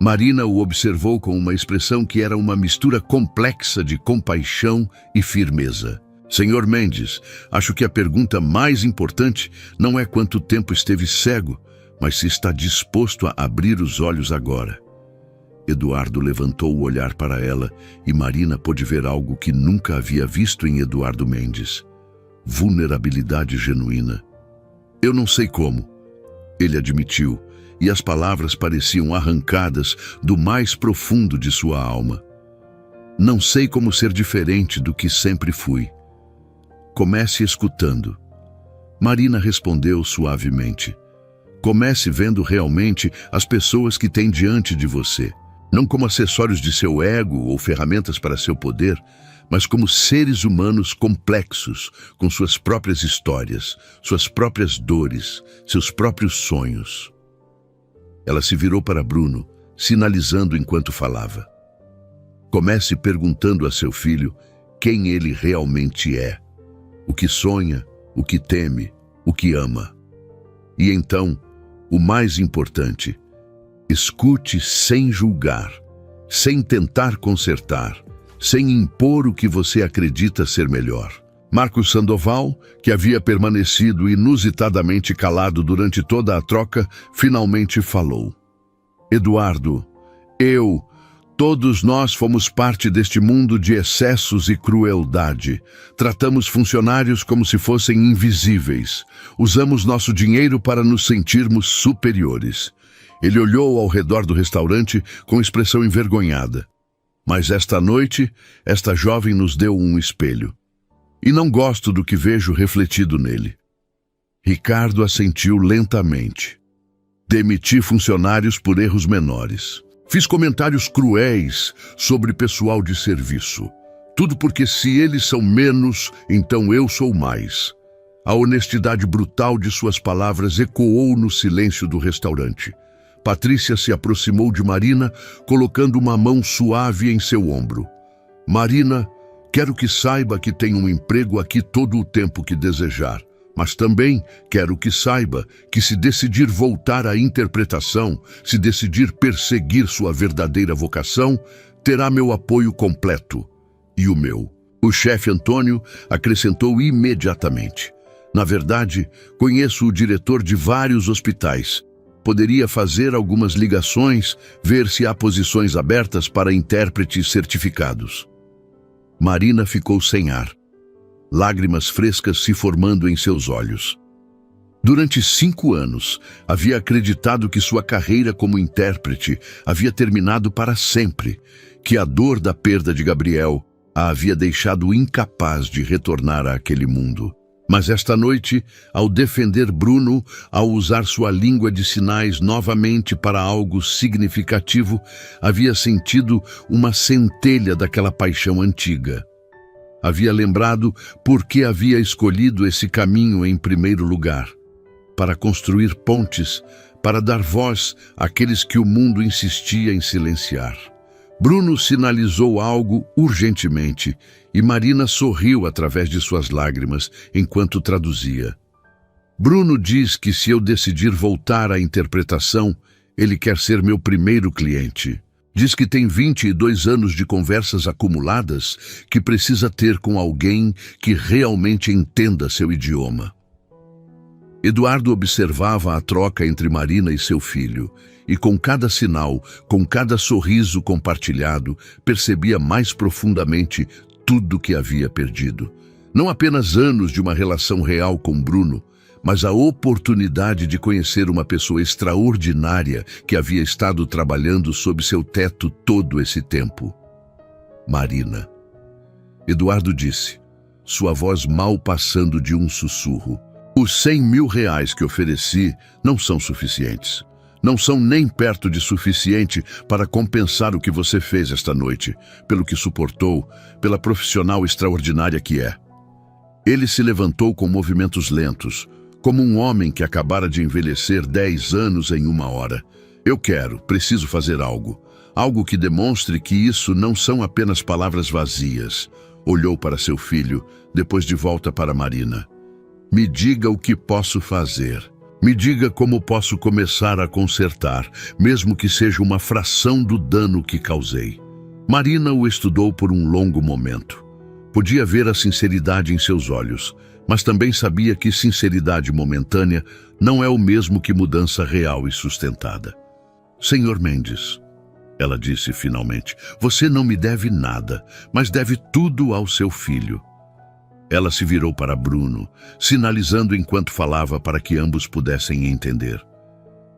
Marina o observou com uma expressão que era uma mistura complexa de compaixão e firmeza. Senhor Mendes, acho que a pergunta mais importante não é quanto tempo esteve cego, mas se está disposto a abrir os olhos agora. Eduardo levantou o olhar para ela e Marina pôde ver algo que nunca havia visto em Eduardo Mendes. Vulnerabilidade genuína. Eu não sei como, ele admitiu, e as palavras pareciam arrancadas do mais profundo de sua alma. Não sei como ser diferente do que sempre fui. Comece escutando. Marina respondeu suavemente. Comece vendo realmente as pessoas que tem diante de você. Não como acessórios de seu ego ou ferramentas para seu poder, mas como seres humanos complexos, com suas próprias histórias, suas próprias dores, seus próprios sonhos. Ela se virou para Bruno, sinalizando enquanto falava. Comece perguntando a seu filho quem ele realmente é, o que sonha, o que teme, o que ama. E então, o mais importante, escute sem julgar, sem tentar consertar, sem impor o que você acredita ser melhor. Marcos Sandoval, que havia permanecido inusitadamente calado durante toda a troca, finalmente falou. Eduardo, todos nós fomos parte deste mundo de excessos e crueldade. Tratamos funcionários como se fossem invisíveis. Usamos nosso dinheiro para nos sentirmos superiores. Ele olhou ao redor do restaurante com expressão envergonhada. Mas esta noite, esta jovem nos deu um espelho. E não gosto do que vejo refletido nele. Ricardo assentiu lentamente. Demiti funcionários por erros menores. Fiz comentários cruéis sobre pessoal de serviço. Tudo porque se eles são menos, então eu sou mais. A honestidade brutal de suas palavras ecoou no silêncio do restaurante. Patrícia se aproximou de Marina, colocando uma mão suave em seu ombro. Marina, quero que saiba que tem um emprego aqui todo o tempo que desejar. Mas também quero que saiba que se decidir voltar à interpretação, se decidir perseguir sua verdadeira vocação, terá meu apoio completo e o meu. O chefe Antônio acrescentou imediatamente: na verdade, conheço o diretor de vários hospitais. Poderia fazer algumas ligações, ver se há posições abertas para intérpretes certificados. Marina ficou sem ar, lágrimas frescas se formando em seus olhos. Durante 5 anos, havia acreditado que sua carreira como intérprete havia terminado para sempre, que a dor da perda de Gabriel a havia deixado incapaz de retornar àquele mundo. Mas esta noite, ao defender Bruno, ao usar sua língua de sinais novamente para algo significativo, havia sentido uma centelha daquela paixão antiga. Havia lembrado por que havia escolhido esse caminho em primeiro lugar: para construir pontes, para dar voz àqueles que o mundo insistia em silenciar. Bruno sinalizou algo urgentemente e Marina sorriu através de suas lágrimas enquanto traduzia. Bruno diz que se eu decidir voltar à interpretação, ele quer ser meu primeiro cliente. Diz que tem 22 anos de conversas acumuladas que precisa ter com alguém que realmente entenda seu idioma. Eduardo observava a troca entre Marina e seu filho, e com cada sinal, com cada sorriso compartilhado, percebia mais profundamente tudo que havia perdido. Não apenas anos de uma relação real com Bruno, mas a oportunidade de conhecer uma pessoa extraordinária que havia estado trabalhando sob seu teto todo esse tempo. Marina. Eduardo disse, sua voz mal passando de um sussurro: os 100 mil reais que ofereci não são suficientes. Não são nem perto de suficiente para compensar o que você fez esta noite, pelo que suportou, pela profissional extraordinária que é. Ele se levantou com movimentos lentos, como um homem que acabara de envelhecer 10 anos em 1 hora. Eu preciso fazer algo. Algo que demonstre que isso não são apenas palavras vazias. Olhou para seu filho, depois de volta para Marina. Me diga o que posso fazer. Me diga como posso começar a consertar, mesmo que seja uma fração do dano que causei. Marina o estudou por um longo momento. Podia ver a sinceridade em seus olhos, mas também sabia que sinceridade momentânea não é o mesmo que mudança real e sustentada. Senhor Mendes, ela disse finalmente, você não me deve nada, mas deve tudo ao seu filho. Ela se virou para Bruno, sinalizando enquanto falava para que ambos pudessem entender.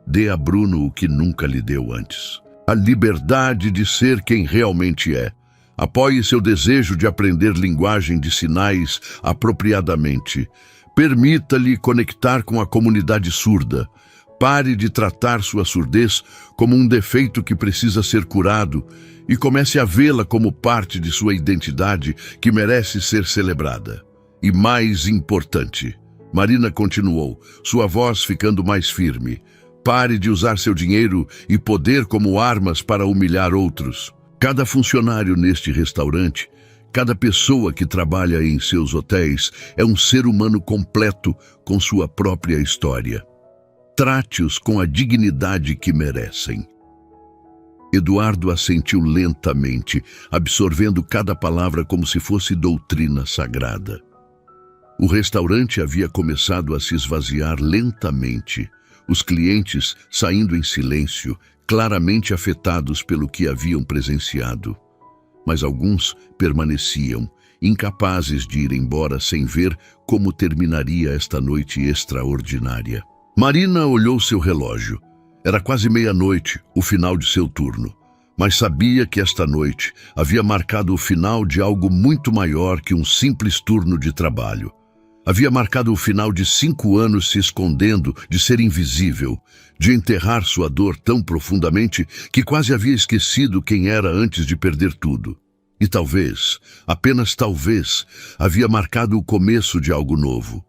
Dê a Bruno o que nunca lhe deu antes: a liberdade de ser quem realmente é. Apoie seu desejo de aprender linguagem de sinais apropriadamente. Permita-lhe conectar com a comunidade surda. Pare de tratar sua surdez como um defeito que precisa ser curado e comece a vê-la como parte de sua identidade que merece ser celebrada. E mais importante, Marina continuou, sua voz ficando mais firme, pare de usar seu dinheiro e poder como armas para humilhar outros. Cada funcionário neste restaurante, cada pessoa que trabalha em seus hotéis é um ser humano completo com sua própria história. Trate-os com a dignidade que merecem. Eduardo assentiu lentamente, absorvendo cada palavra como se fosse doutrina sagrada. O restaurante havia começado a se esvaziar lentamente, os clientes saindo em silêncio, claramente afetados pelo que haviam presenciado. Mas alguns permaneciam, incapazes de ir embora sem ver como terminaria esta noite extraordinária. Marina olhou seu relógio. Era quase meia-noite, o final de seu turno. Mas sabia que esta noite havia marcado o final de algo muito maior que um simples turno de trabalho. Havia marcado o final de 5 anos se escondendo, de ser invisível, de enterrar sua dor tão profundamente que quase havia esquecido quem era antes de perder tudo. E talvez, apenas talvez, havia marcado o começo de algo novo.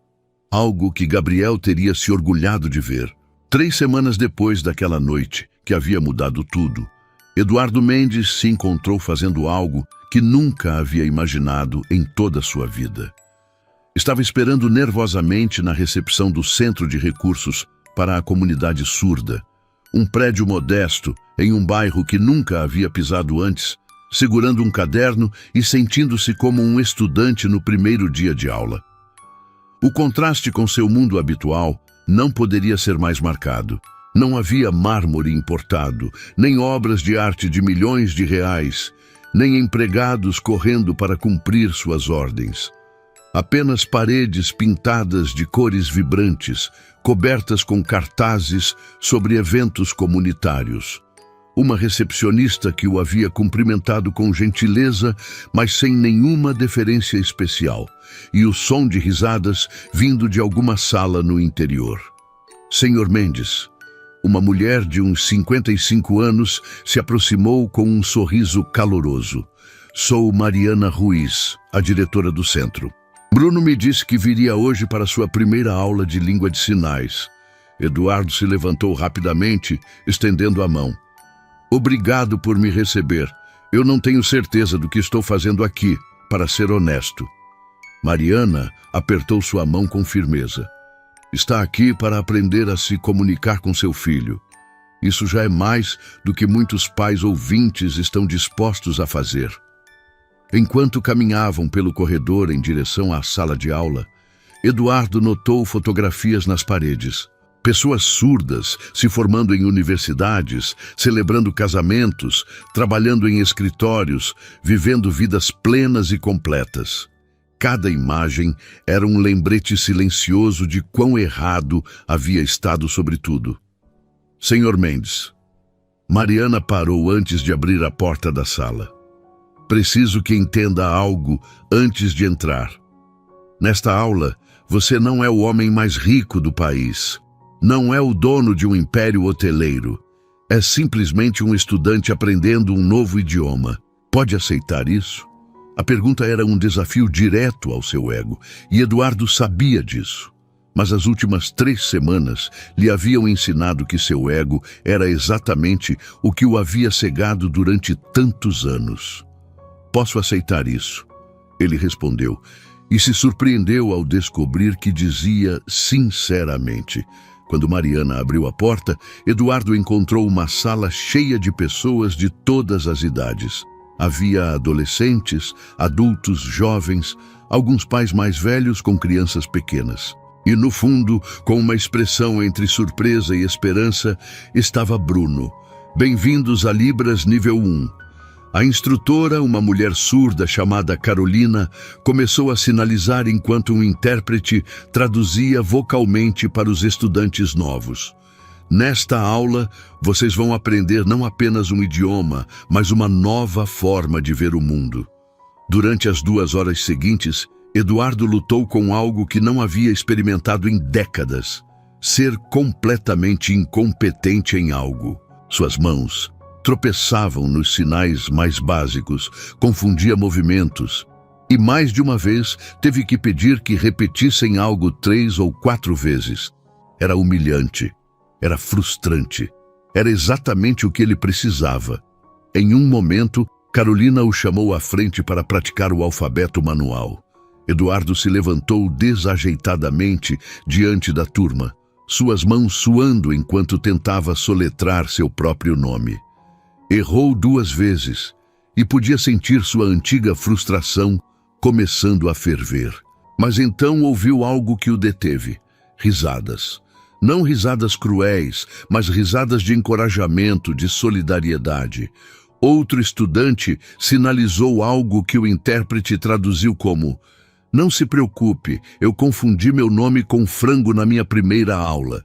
Algo que Gabriel teria se orgulhado de ver. 3 semanas depois daquela noite, que havia mudado tudo, Eduardo Mendes se encontrou fazendo algo que nunca havia imaginado em toda a sua vida. Estava esperando nervosamente na recepção do Centro de Recursos para a Comunidade Surda, um prédio modesto em um bairro que nunca havia pisado antes, segurando um caderno e sentindo-se como um estudante no primeiro dia de aula. O contraste com seu mundo habitual não poderia ser mais marcado. Não havia mármore importado, nem obras de arte de milhões de reais, nem empregados correndo para cumprir suas ordens. Apenas paredes pintadas de cores vibrantes, cobertas com cartazes sobre eventos comunitários. Uma recepcionista que o havia cumprimentado com gentileza, mas sem nenhuma deferência especial, e o som de risadas vindo de alguma sala no interior. Senhor Mendes, uma mulher de uns 55 anos, se aproximou com um sorriso caloroso. Sou Mariana Ruiz, a diretora do centro. Bruno me disse que viria hoje para sua primeira aula de língua de sinais. Eduardo se levantou rapidamente, estendendo a mão. Obrigado por me receber. Eu não tenho certeza do que estou fazendo aqui, para ser honesto. Mariana apertou sua mão com firmeza. Está aqui para aprender a se comunicar com seu filho. Isso já é mais do que muitos pais ouvintes estão dispostos a fazer. Enquanto caminhavam pelo corredor em direção à sala de aula, Eduardo notou fotografias nas paredes. Pessoas surdas se formando em universidades, celebrando casamentos, trabalhando em escritórios, vivendo vidas plenas e completas. Cada imagem era um lembrete silencioso de quão errado havia estado sobre tudo. Senhor Mendes. Mariana parou antes de abrir a porta da sala. Preciso que entenda algo antes de entrar. Nesta aula, você não é o homem mais rico do país. Não é o dono de um império hoteleiro. É simplesmente um estudante aprendendo um novo idioma. Pode aceitar isso? A pergunta era um desafio direto ao seu ego, e Eduardo sabia disso. Mas as últimas 3 semanas lhe haviam ensinado que seu ego era exatamente o que o havia cegado durante tantos anos. Posso aceitar isso, ele respondeu, e se surpreendeu ao descobrir que dizia sinceramente. Quando Mariana abriu a porta, Eduardo encontrou uma sala cheia de pessoas de todas as idades. Havia adolescentes, adultos jovens, alguns pais mais velhos com crianças pequenas. E no fundo, com uma expressão entre surpresa e esperança, estava Bruno. Bem-vindos a Libras nível 1. A instrutora, uma mulher surda chamada Carolina, começou a sinalizar enquanto um intérprete traduzia vocalmente para os estudantes novos. Nesta aula, vocês vão aprender não apenas um idioma, mas uma nova forma de ver o mundo. Durante as 2 horas seguintes, Eduardo lutou com algo que não havia experimentado em décadas: ser completamente incompetente em algo. Suas mãos tropeçavam nos sinais mais básicos, confundia movimentos, e mais de uma vez teve que pedir que repetissem algo 3 ou 4 vezes. Era humilhante, era frustrante, era exatamente o que ele precisava. Em um momento, Carolina o chamou à frente para praticar o alfabeto manual. Eduardo se levantou desajeitadamente diante da turma, suas mãos suando enquanto tentava soletrar seu próprio nome. Errou 2 vezes e podia sentir sua antiga frustração começando a ferver. Mas então ouviu algo que o deteve: risadas. Não risadas cruéis, mas risadas de encorajamento, de solidariedade. Outro estudante sinalizou algo que o intérprete traduziu como: não se preocupe, eu confundi meu nome com frango na minha primeira aula.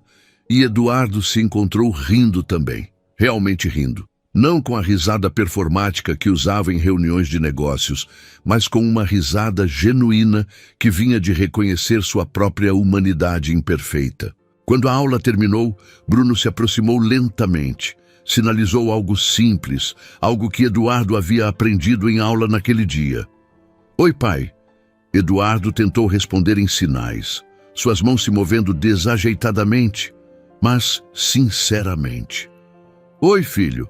E Eduardo se encontrou rindo também, realmente rindo. Não com a risada performática que usava em reuniões de negócios, mas com uma risada genuína que vinha de reconhecer sua própria humanidade imperfeita. Quando a aula terminou, Bruno se aproximou lentamente. Sinalizou algo simples, algo que Eduardo havia aprendido em aula naquele dia. Oi, pai. Eduardo tentou responder em sinais, suas mãos se movendo desajeitadamente, mas sinceramente. Oi, filho.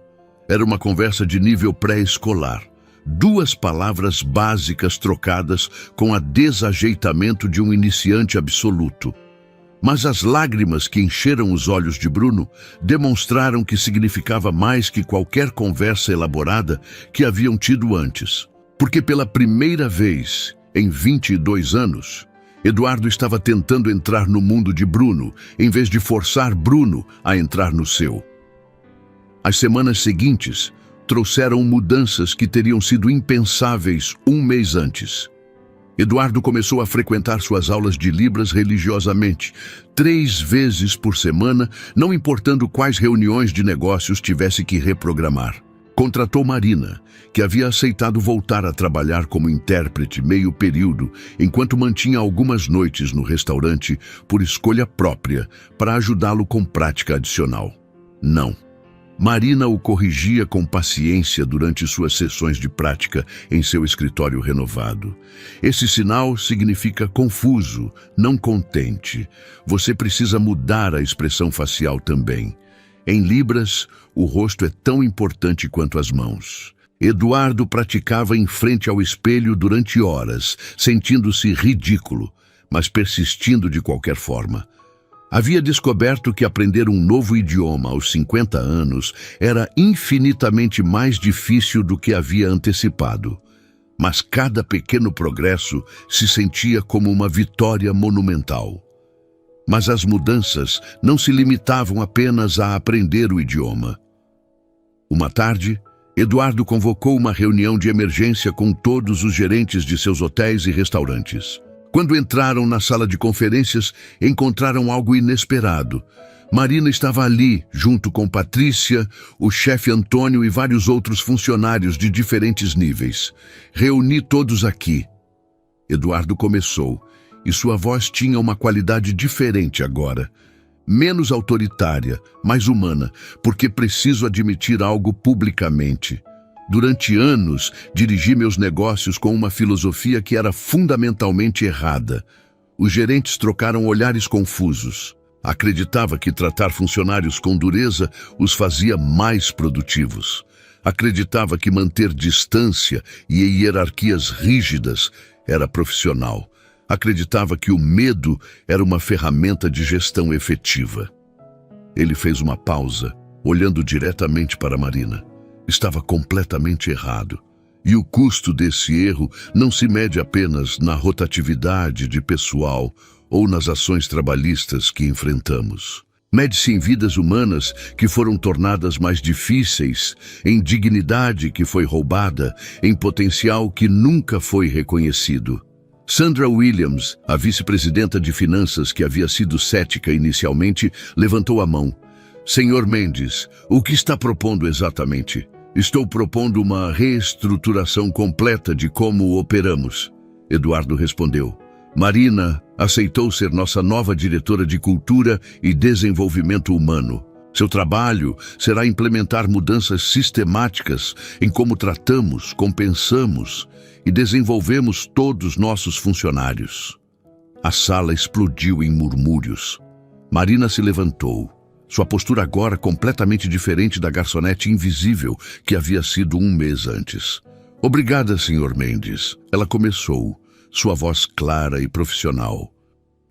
Era uma conversa de nível pré-escolar. 2 palavras básicas trocadas com a desajeitamento de um iniciante absoluto. Mas as lágrimas que encheram os olhos de Bruno demonstraram que significava mais que qualquer conversa elaborada que haviam tido antes. Porque pela primeira vez, em 22 anos, Eduardo estava tentando entrar no mundo de Bruno, em vez de forçar Bruno a entrar no seu. As semanas seguintes trouxeram mudanças que teriam sido impensáveis 1 mês antes. Eduardo começou a frequentar suas aulas de Libras religiosamente, 3 vezes por semana, não importando quais reuniões de negócios tivesse que reprogramar. Contratou Marina, que havia aceitado voltar a trabalhar como intérprete meio período, enquanto mantinha algumas noites no restaurante por escolha própria, para ajudá-lo com prática adicional. Não. Marina o corrigia com paciência durante suas sessões de prática em seu escritório renovado. Esse sinal significa confuso, não contente. Você precisa mudar a expressão facial também. Em Libras, o rosto é tão importante quanto as mãos. Eduardo praticava em frente ao espelho durante horas, sentindo-se ridículo, mas persistindo de qualquer forma. Havia descoberto que aprender um novo idioma aos 50 anos era infinitamente mais difícil do que havia antecipado. Mas cada pequeno progresso se sentia como uma vitória monumental. Mas as mudanças não se limitavam apenas a aprender o idioma. Uma tarde, Eduardo convocou uma reunião de emergência com todos os gerentes de seus hotéis e restaurantes. Quando entraram na sala de conferências, encontraram algo inesperado. Marina estava ali, junto com Patrícia, o chefe Antônio e vários outros funcionários de diferentes níveis. Reuni todos aqui. Eduardo começou, e sua voz tinha uma qualidade diferente agora. Menos autoritária, mais humana, porque preciso admitir algo publicamente. Durante anos, dirigi meus negócios com uma filosofia que era fundamentalmente errada. Os gerentes trocaram olhares confusos. Acreditava que tratar funcionários com dureza os fazia mais produtivos. Acreditava que manter distância e hierarquias rígidas era profissional. Acreditava que o medo era uma ferramenta de gestão efetiva. Ele fez uma pausa, olhando diretamente para Marina. Estava completamente errado. E o custo desse erro não se mede apenas na rotatividade de pessoal ou nas ações trabalhistas que enfrentamos. Mede-se em vidas humanas que foram tornadas mais difíceis, em dignidade que foi roubada, em potencial que nunca foi reconhecido. Sandra Williams, a vice-presidenta de finanças que havia sido cética inicialmente, levantou a mão. Senhor Mendes, o que está propondo exatamente? Estou propondo uma reestruturação completa de como operamos. Eduardo respondeu. Marina aceitou ser nossa nova diretora de Cultura e Desenvolvimento Humano. Seu trabalho será implementar mudanças sistemáticas em como tratamos, compensamos e desenvolvemos todos nossos funcionários. A sala explodiu em murmúrios. Marina se levantou. Sua postura agora completamente diferente da garçonete invisível que havia sido 1 mês antes. Obrigada, Sr. Mendes. Ela começou, sua voz clara e profissional.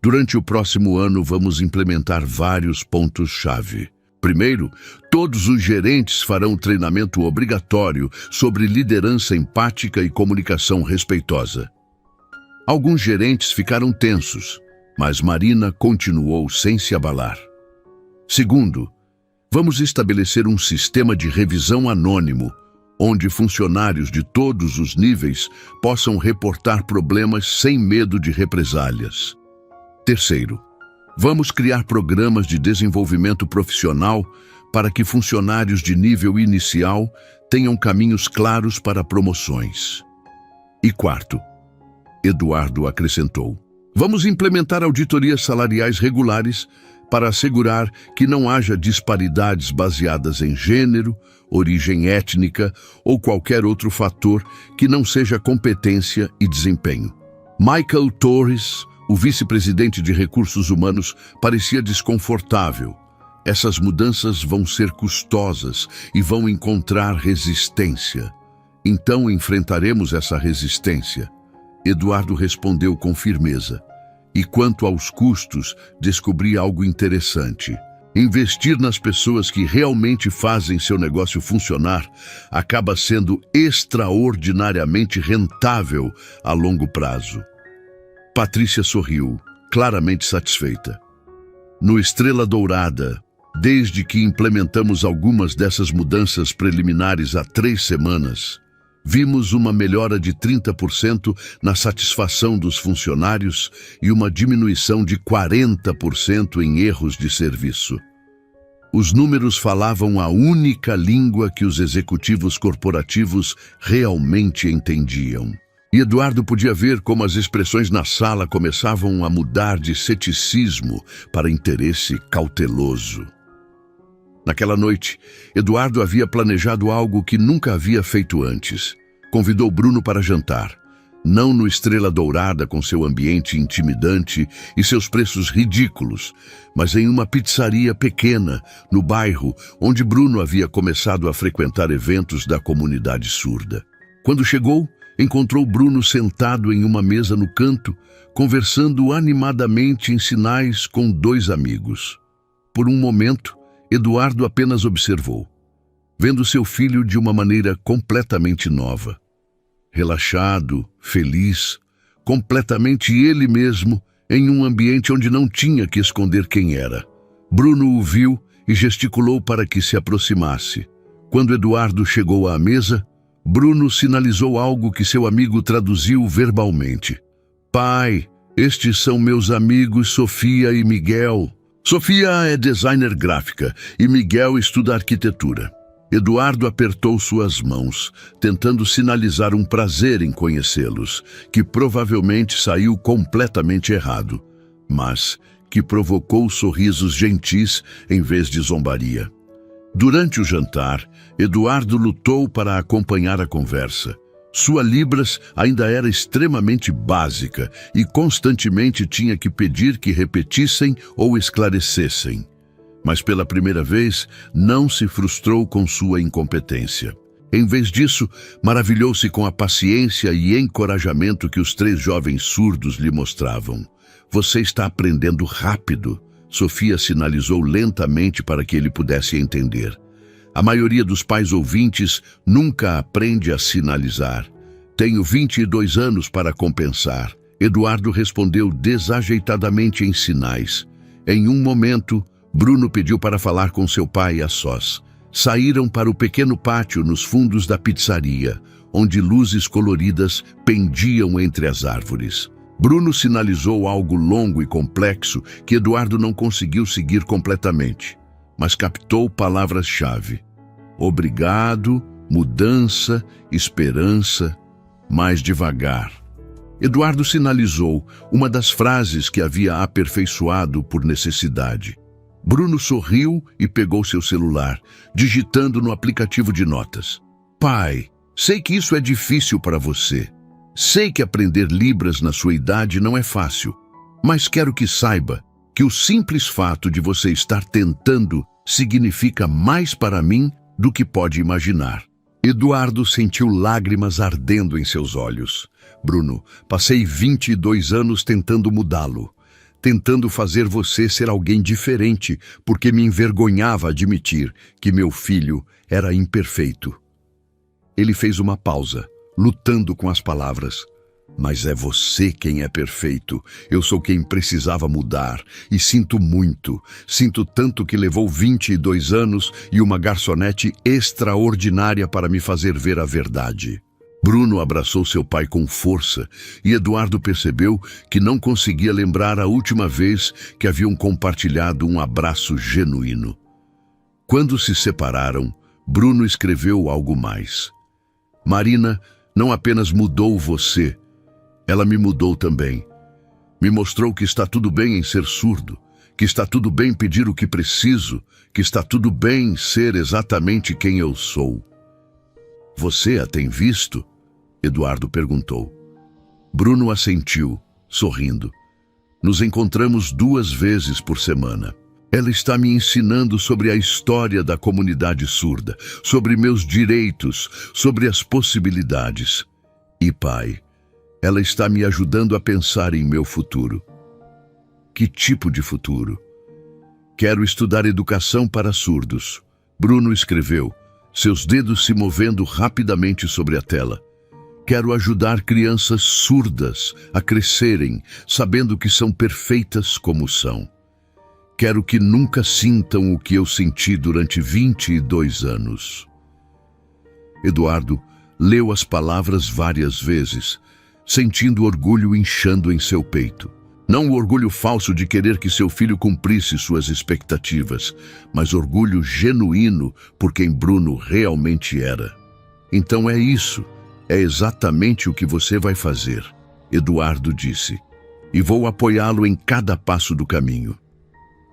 Durante o próximo ano vamos implementar vários pontos-chave. Primeiro, todos os gerentes farão treinamento obrigatório sobre liderança empática e comunicação respeitosa. Alguns gerentes ficaram tensos, mas Marina continuou sem se abalar. Segundo, vamos estabelecer um sistema de revisão anônimo, onde funcionários de todos os níveis possam reportar problemas sem medo de represálias. Terceiro, vamos criar programas de desenvolvimento profissional para que funcionários de nível inicial tenham caminhos claros para promoções. E quarto, Eduardo acrescentou, vamos implementar auditorias salariais regulares para assegurar que não haja disparidades baseadas em gênero, origem étnica ou qualquer outro fator que não seja competência e desempenho. Michael Torres, o vice-presidente de recursos humanos, parecia desconfortável. Essas mudanças vão ser custosas e vão encontrar resistência. Então enfrentaremos essa resistência. Eduardo respondeu com firmeza. E quanto aos custos, descobri algo interessante. Investir nas pessoas que realmente fazem seu negócio funcionar acaba sendo extraordinariamente rentável a longo prazo. Patrícia sorriu, claramente satisfeita. No Estrela Dourada, desde que implementamos algumas dessas mudanças preliminares há 3 semanas, vimos uma melhora de 30% na satisfação dos funcionários e uma diminuição de 40% em erros de serviço. Os números falavam a única língua que os executivos corporativos realmente entendiam. E Eduardo podia ver como as expressões na sala começavam a mudar de ceticismo para interesse cauteloso. Naquela noite, Eduardo havia planejado algo que nunca havia feito antes. Convidou Bruno para jantar. Não no Estrela Dourada com seu ambiente intimidante e seus preços ridículos, mas em uma pizzaria pequena, no bairro onde Bruno havia começado a frequentar eventos da comunidade surda. Quando chegou, encontrou Bruno sentado em uma mesa no canto, conversando animadamente em sinais com 2 amigos. Por um momento, Eduardo apenas observou, vendo seu filho de uma maneira completamente nova. Relaxado, feliz, completamente ele mesmo, em um ambiente onde não tinha que esconder quem era. Bruno o viu e gesticulou para que se aproximasse. Quando Eduardo chegou à mesa, Bruno sinalizou algo que seu amigo traduziu verbalmente. Pai, estes são meus amigos Sofia e Miguel. Sofia é designer gráfica e Miguel estuda arquitetura. Eduardo apertou suas mãos, tentando sinalizar um prazer em conhecê-los, que provavelmente saiu completamente errado, mas que provocou sorrisos gentis em vez de zombaria. Durante o jantar, Eduardo lutou para acompanhar a conversa. Sua Libras ainda era extremamente básica e constantemente tinha que pedir que repetissem ou esclarecessem. Mas pela primeira vez, não se frustrou com sua incompetência. Em vez disso, maravilhou-se com a paciência e encorajamento que os 3 jovens surdos lhe mostravam. Você está aprendendo rápido, Sofia sinalizou lentamente para que ele pudesse entender. A maioria dos pais ouvintes nunca aprende a sinalizar. Tenho 22 anos para compensar. Eduardo respondeu desajeitadamente em sinais. Em um momento, Bruno pediu para falar com seu pai a sós. Saíram para o pequeno pátio nos fundos da pizzaria, onde luzes coloridas pendiam entre as árvores. Bruno sinalizou algo longo e complexo que Eduardo não conseguiu seguir completamente, mas captou palavras-chave. Obrigado, mudança, esperança, mais devagar. Eduardo sinalizou uma das frases que havia aperfeiçoado por necessidade. Bruno sorriu e pegou seu celular, digitando no aplicativo de notas. Pai, sei que isso é difícil para você. Sei que aprender Libras na sua idade não é fácil, mas quero que saiba que o simples fato de você estar tentando significa mais para mim do que pode imaginar. Eduardo sentiu lágrimas ardendo em seus olhos. Bruno, passei 22 anos tentando mudá-lo, tentando fazer você ser alguém diferente, porque me envergonhava admitir que meu filho era imperfeito. Ele fez uma pausa, lutando com as palavras. Mas é você quem é perfeito. Eu sou quem precisava mudar. E sinto muito. Sinto tanto que levou 22 anos e uma garçonete extraordinária para me fazer ver a verdade. Bruno abraçou seu pai com força e Eduardo percebeu que não conseguia lembrar a última vez que haviam compartilhado um abraço genuíno. Quando se separaram, Bruno escreveu algo mais. Marina não apenas mudou você, ela me mudou também. Me mostrou que está tudo bem em ser surdo, que está tudo bem pedir o que preciso, que está tudo bem ser exatamente quem eu sou. Você a tem visto? Eduardo perguntou. Bruno assentiu, sorrindo. Nos encontramos 2 vezes por semana. Ela está me ensinando sobre a história da comunidade surda, sobre meus direitos, sobre as possibilidades. E, pai, ela está me ajudando a pensar em meu futuro. Que tipo de futuro? Quero estudar educação para surdos. Bruno escreveu, seus dedos se movendo rapidamente sobre a tela. Quero ajudar crianças surdas a crescerem, sabendo que são perfeitas como são. Quero que nunca sintam o que eu senti durante 22 anos. Eduardo leu as palavras várias vezes, sentindo orgulho inchando em seu peito. Não o orgulho falso de querer que seu filho cumprisse suas expectativas, mas orgulho genuíno por quem Bruno realmente era. Então é isso, é exatamente o que você vai fazer, Eduardo disse, e vou apoiá-lo em cada passo do caminho.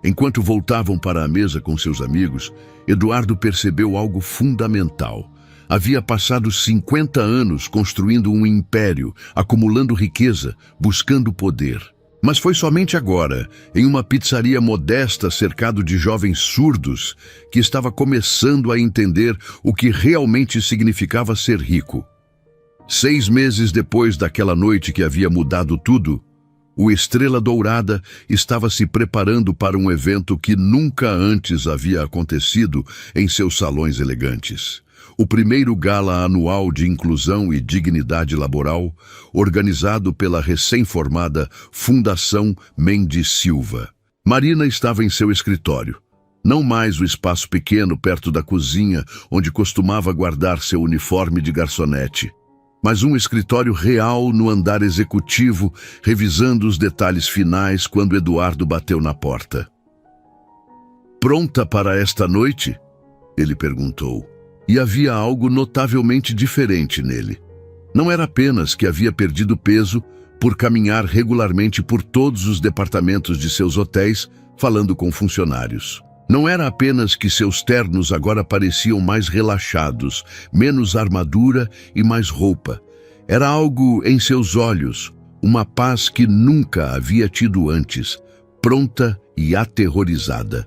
Enquanto voltavam para a mesa com seus amigos, Eduardo percebeu algo fundamental. Havia passado 50 anos construindo um império, acumulando riqueza, buscando poder. Mas foi somente agora, em uma pizzaria modesta cercado de jovens surdos, que estava começando a entender o que realmente significava ser rico. 6 meses depois daquela noite que havia mudado tudo, o Estrela Dourada estava se preparando para um evento que nunca antes havia acontecido em seus salões elegantes. O primeiro gala anual de inclusão e dignidade laboral, organizado pela recém-formada Fundação Mendes Silva. Marina estava em seu escritório. Não mais o espaço pequeno perto da cozinha, onde costumava guardar seu uniforme de garçonete, mas um escritório real no andar executivo, revisando os detalhes finais quando Eduardo bateu na porta. "Pronta para esta noite?" ele perguntou. E havia algo notavelmente diferente nele. Não era apenas que havia perdido peso por caminhar regularmente por todos os departamentos de seus hotéis, falando com funcionários. Não era apenas que seus ternos agora pareciam mais relaxados, menos armadura e mais roupa. Era algo em seus olhos, uma paz que nunca havia tido antes, pronta e aterrorizada.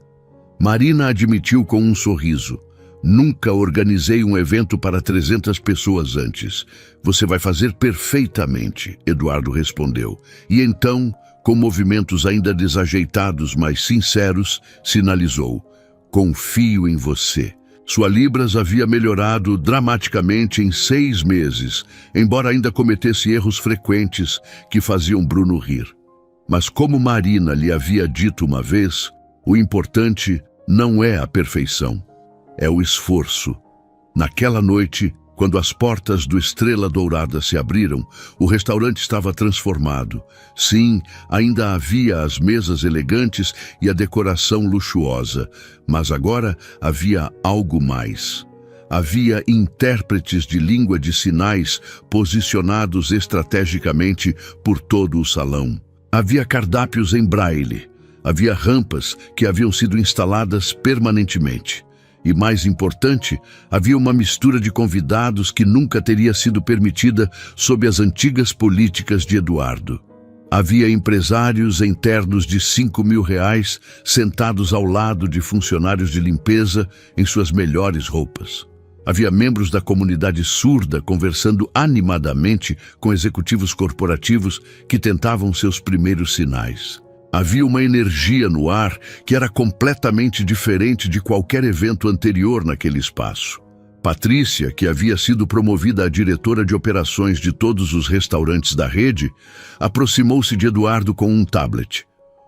Marina admitiu com um sorriso. "Nunca organizei um evento para 300 pessoas antes. Você vai fazer perfeitamente", Eduardo respondeu. E então, com movimentos ainda desajeitados, mas sinceros, sinalizou: "Confio em você." Sua Libras havia melhorado dramaticamente em 6 meses, embora ainda cometesse erros frequentes que faziam Bruno rir. Mas como Marina lhe havia dito uma vez, o importante não é a perfeição, é o esforço. Naquela noite, quando as portas do Estrela Dourada se abriram, o restaurante estava transformado. Sim, ainda havia as mesas elegantes e a decoração luxuosa, mas agora havia algo mais. Havia intérpretes de língua de sinais posicionados estrategicamente por todo o salão. Havia cardápios em braille. Havia rampas que haviam sido instaladas permanentemente. E mais importante, havia uma mistura de convidados que nunca teria sido permitida sob as antigas políticas de Eduardo. Havia empresários em ternos de R$ 5.000 sentados ao lado de funcionários de limpeza em suas melhores roupas. Havia membros da comunidade surda conversando animadamente com executivos corporativos que tentavam seus primeiros sinais. Havia uma energia no ar que era completamente diferente de qualquer evento anterior naquele espaço. Patrícia, que havia sido promovida a diretora de operações de todos os restaurantes da rede, aproximou-se de Eduardo com um tablet.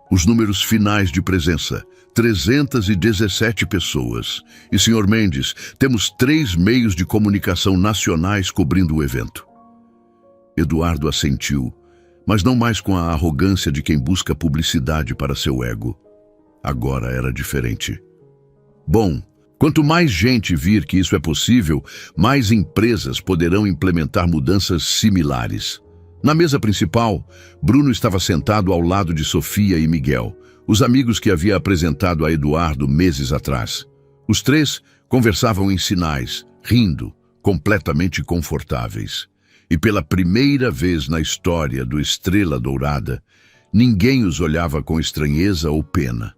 Os números finais de presença: 317 pessoas. E, Sr. Mendes, temos 3 meios de comunicação nacionais cobrindo o evento. Eduardo assentiu, mas não mais com a arrogância de quem busca publicidade para seu ego. Agora era diferente. Bom, quanto mais gente vir que isso é possível, mais empresas poderão implementar mudanças similares. Na mesa principal, Bruno estava sentado ao lado de Sofia e Miguel, os amigos que havia apresentado a Eduardo meses atrás. Os 3 conversavam em sinais, rindo, completamente confortáveis. E pela primeira vez na história do Estrela Dourada, ninguém os olhava com estranheza ou pena.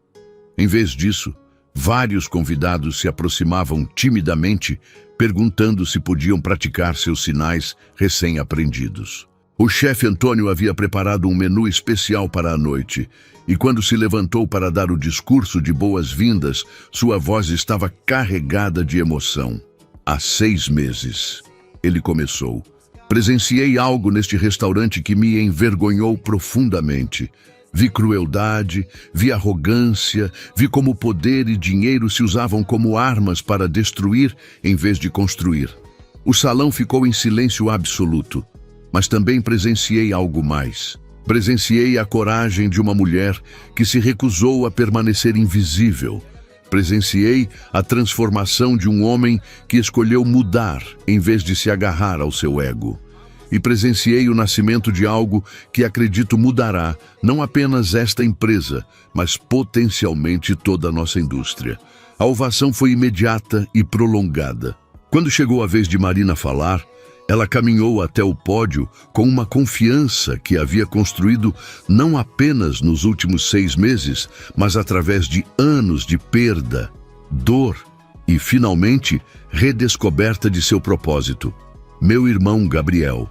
Em vez disso, vários convidados se aproximavam timidamente, perguntando se podiam praticar seus sinais recém-aprendidos. O chefe Antônio havia preparado um menu especial para a noite, e quando se levantou para dar o discurso de boas-vindas, sua voz estava carregada de emoção. Há 6 meses, ele começou. Presenciei algo neste restaurante que me envergonhou profundamente. Vi crueldade, vi arrogância, vi como poder e dinheiro se usavam como armas para destruir em vez de construir. O salão ficou em silêncio absoluto, mas também presenciei algo mais. Presenciei a coragem de uma mulher que se recusou a permanecer invisível. Presenciei a transformação de um homem que escolheu mudar em vez de se agarrar ao seu ego. E presenciei o nascimento de algo que acredito mudará não apenas esta empresa, mas potencialmente toda a nossa indústria. A ovação foi imediata e prolongada. Quando chegou a vez de Marina falar, ela caminhou até o pódio com uma confiança que havia construído não apenas nos últimos 6 meses, mas através de anos de perda, dor e, finalmente, redescoberta de seu propósito. Meu irmão Gabriel.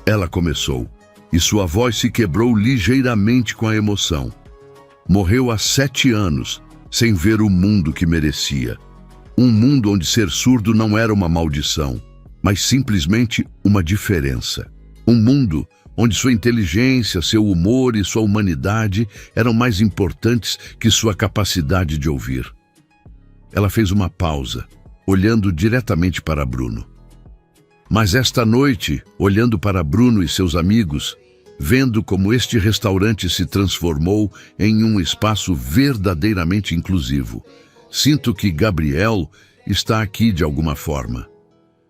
Ela começou, e sua voz se quebrou ligeiramente com a emoção. Morreu há 7 anos, sem ver o mundo que merecia. Um mundo onde ser surdo não era uma maldição, mas simplesmente uma diferença. Um mundo onde sua inteligência, seu humor e sua humanidade eram mais importantes que sua capacidade de ouvir. Ela fez uma pausa, olhando diretamente para Bruno. Mas esta noite, olhando para Bruno e seus amigos, vendo como este restaurante se transformou em um espaço verdadeiramente inclusivo, sinto que Gabriel está aqui de alguma forma.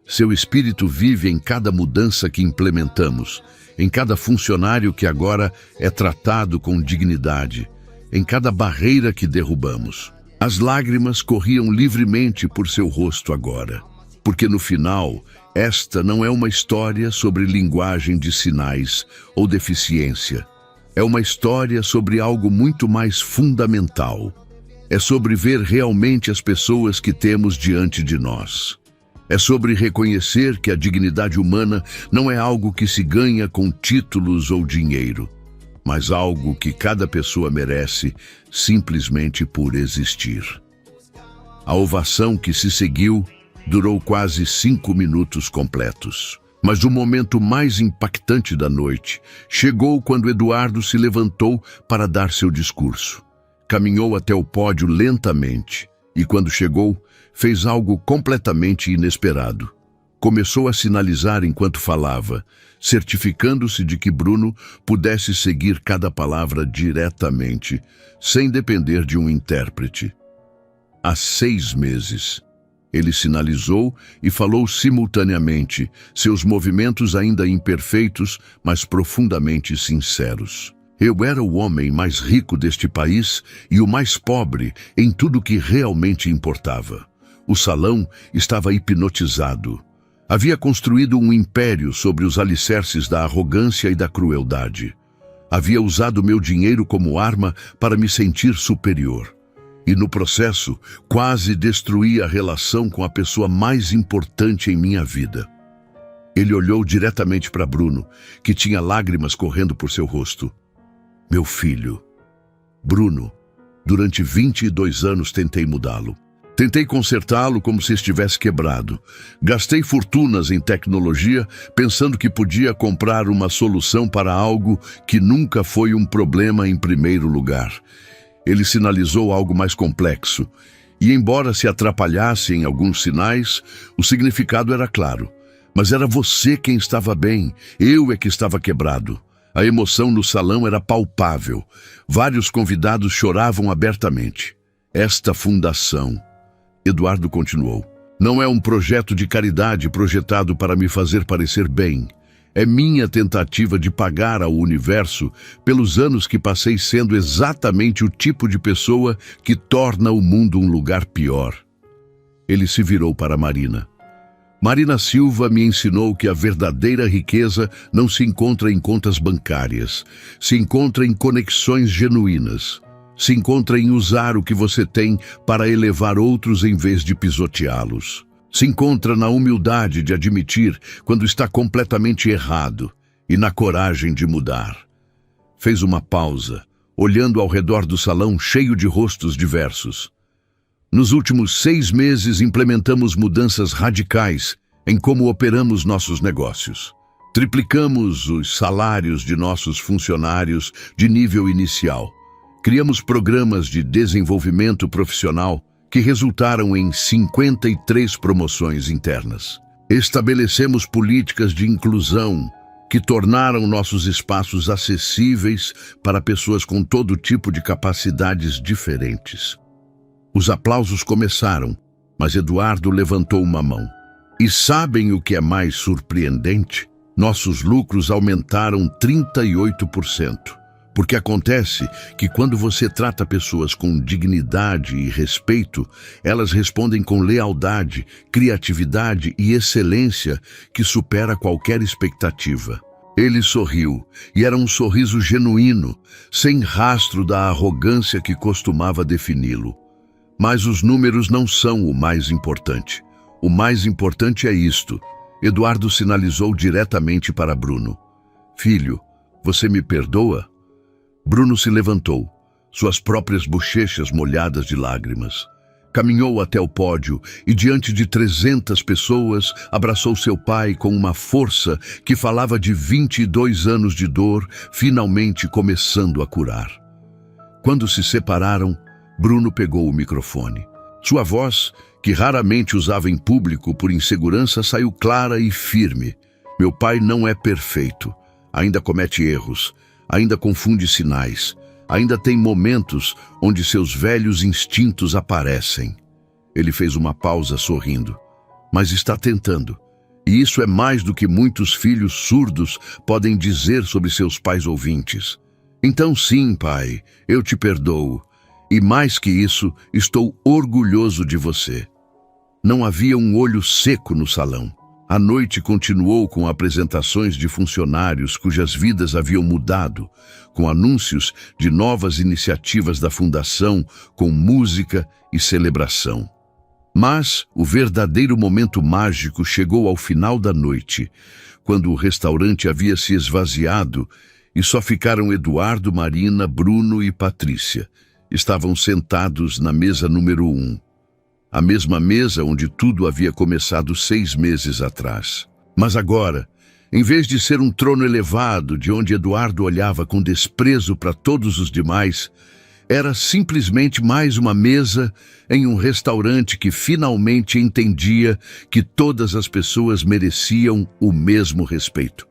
Seu espírito vive em cada mudança que implementamos, em cada funcionário que agora é tratado com dignidade, em cada barreira que derrubamos. As lágrimas corriam livremente por seu rosto agora, porque no final, esta não é uma história sobre linguagem de sinais ou deficiência. É uma história sobre algo muito mais fundamental. É sobre ver realmente as pessoas que temos diante de nós. É sobre reconhecer que a dignidade humana não é algo que se ganha com títulos ou dinheiro, mas algo que cada pessoa merece simplesmente por existir. A ovação que se seguiu durou quase 5 minutos completos. Mas o momento mais impactante da noite chegou quando Eduardo se levantou para dar seu discurso. Caminhou até o pódio lentamente e, quando chegou, fez algo completamente inesperado. Começou a sinalizar enquanto falava, certificando-se de que Bruno pudesse seguir cada palavra diretamente, sem depender de um intérprete. Há 6 meses. Ele sinalizou e falou simultaneamente, seus movimentos ainda imperfeitos, mas profundamente sinceros. Eu era o homem mais rico deste país e o mais pobre em tudo que realmente importava. O salão estava hipnotizado. Havia construído um império sobre os alicerces da arrogância e da crueldade. Havia usado meu dinheiro como arma para me sentir superior. E no processo, quase destruí a relação com a pessoa mais importante em minha vida. Ele olhou diretamente para Bruno, que tinha lágrimas correndo por seu rosto. Meu filho. Bruno, durante 22 anos tentei mudá-lo. Tentei consertá-lo como se estivesse quebrado. Gastei fortunas em tecnologia, pensando que podia comprar uma solução para algo que nunca foi um problema em primeiro lugar. Ele sinalizou algo mais complexo, e embora se atrapalhasse em alguns sinais, o significado era claro. Mas era você quem estava bem, eu é que estava quebrado. A emoção no salão era palpável. Vários convidados choravam abertamente. Esta fundação, Eduardo continuou, não é um projeto de caridade projetado para me fazer parecer bem. É minha tentativa de pagar ao universo pelos anos que passei sendo exatamente o tipo de pessoa que torna o mundo um lugar pior. Ele se virou para Marina. Marina Silva me ensinou que a verdadeira riqueza não se encontra em contas bancárias, se encontra em conexões genuínas. se encontra em usar o que você tem para elevar outros em vez de pisoteá-los. Se encontra na humildade de admitir quando está completamente errado e na coragem de mudar. Fez uma pausa, olhando ao redor do salão cheio de rostos diversos. Nos últimos 6 meses implementamos mudanças radicais em como operamos nossos negócios. Triplicamos os salários de nossos funcionários de nível inicial. Criamos programas de desenvolvimento profissional que resultaram em 53 promoções internas. Estabelecemos políticas de inclusão que tornaram nossos espaços acessíveis para pessoas com todo tipo de capacidades diferentes. Os aplausos começaram, mas Eduardo levantou uma mão. E sabem o que é mais surpreendente? Nossos lucros aumentaram 38%. Porque acontece que quando você trata pessoas com dignidade e respeito, elas respondem com lealdade, criatividade e excelência que supera qualquer expectativa. Ele sorriu, e era um sorriso genuíno, sem rastro da arrogância que costumava defini-lo. Mas os números não são o mais importante. O mais importante é isto. Eduardo sinalizou diretamente para Bruno. Filho, você me perdoa? Bruno se levantou, suas próprias bochechas molhadas de lágrimas. Caminhou até o pódio e, diante de 300 pessoas, abraçou seu pai com uma força que falava de 22 anos de dor, finalmente começando a curar. Quando se separaram, Bruno pegou o microfone. Sua voz, que raramente usava em público por insegurança, saiu clara e firme. Meu pai não é perfeito. Ainda comete erros. Ainda confunde sinais. Ainda tem momentos onde seus velhos instintos aparecem. Ele fez uma pausa sorrindo. Mas está tentando. E isso é mais do que muitos filhos surdos podem dizer sobre seus pais ouvintes. Então sim, pai, eu te perdoo. E mais que isso, estou orgulhoso de você. Não havia um olho seco no salão. A noite continuou com apresentações de funcionários cujas vidas haviam mudado, com anúncios de novas iniciativas da fundação, com música e celebração. Mas o verdadeiro momento mágico chegou ao final da noite, quando o restaurante havia se esvaziado e só ficaram Eduardo, Marina, Bruno e Patrícia. Estavam sentados na mesa número 1. A mesma mesa onde tudo havia começado 6 meses atrás. Mas agora, em vez de ser um trono elevado de onde Eduardo olhava com desprezo para todos os demais, era simplesmente mais uma mesa em um restaurante que finalmente entendia que todas as pessoas mereciam o mesmo respeito.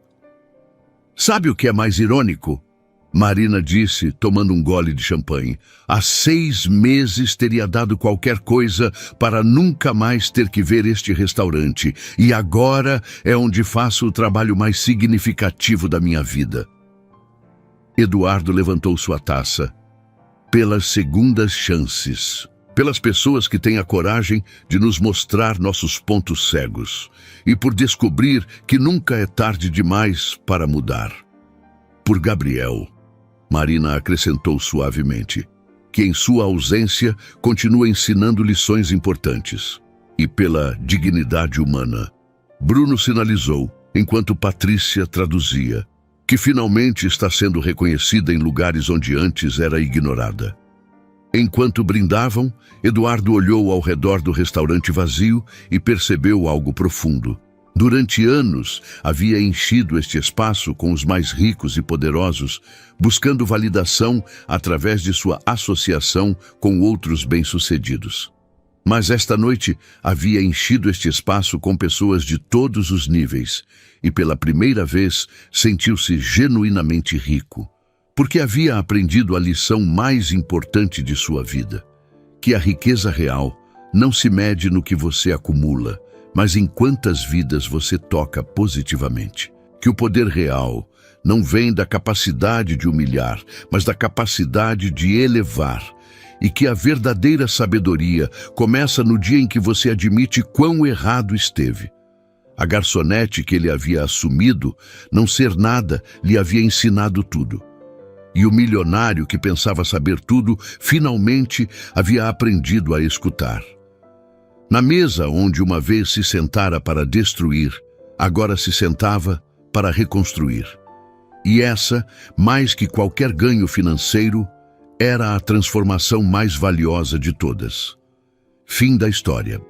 Sabe o que é mais irônico? Marina disse, tomando um gole de champanhe. Há 6 meses teria dado qualquer coisa para nunca mais ter que ver este restaurante. E agora é onde faço o trabalho mais significativo da minha vida. Eduardo levantou sua taça. Pelas segundas chances. Pelas pessoas que têm a coragem de nos mostrar nossos pontos cegos. E por descobrir que nunca é tarde demais para mudar. Por Gabriel. Marina acrescentou suavemente, que em sua ausência continua ensinando lições importantes. E pela dignidade humana. Bruno sinalizou, enquanto Patrícia traduzia, que finalmente está sendo reconhecida em lugares onde antes era ignorada. Enquanto brindavam, Eduardo olhou ao redor do restaurante vazio e percebeu algo profundo. Durante anos, havia enchido este espaço com os mais ricos e poderosos, buscando validação através de sua associação com outros bem-sucedidos. Mas esta noite havia enchido este espaço com pessoas de todos os níveis, e pela primeira vez sentiu-se genuinamente rico, porque havia aprendido a lição mais importante de sua vida, que a riqueza real não se mede no que você acumula, mas em quantas vidas você toca positivamente. Que o poder real não vem da capacidade de humilhar, mas da capacidade de elevar. E que a verdadeira sabedoria começa no dia em que você admite quão errado esteve. A garçonete que ele havia assumido não ser nada lhe havia ensinado tudo. E o milionário que pensava saber tudo, finalmente havia aprendido a escutar. Na mesa onde uma vez se sentara para destruir, agora se sentava para reconstruir. E essa, mais que qualquer ganho financeiro, era a transformação mais valiosa de todas. Fim da história.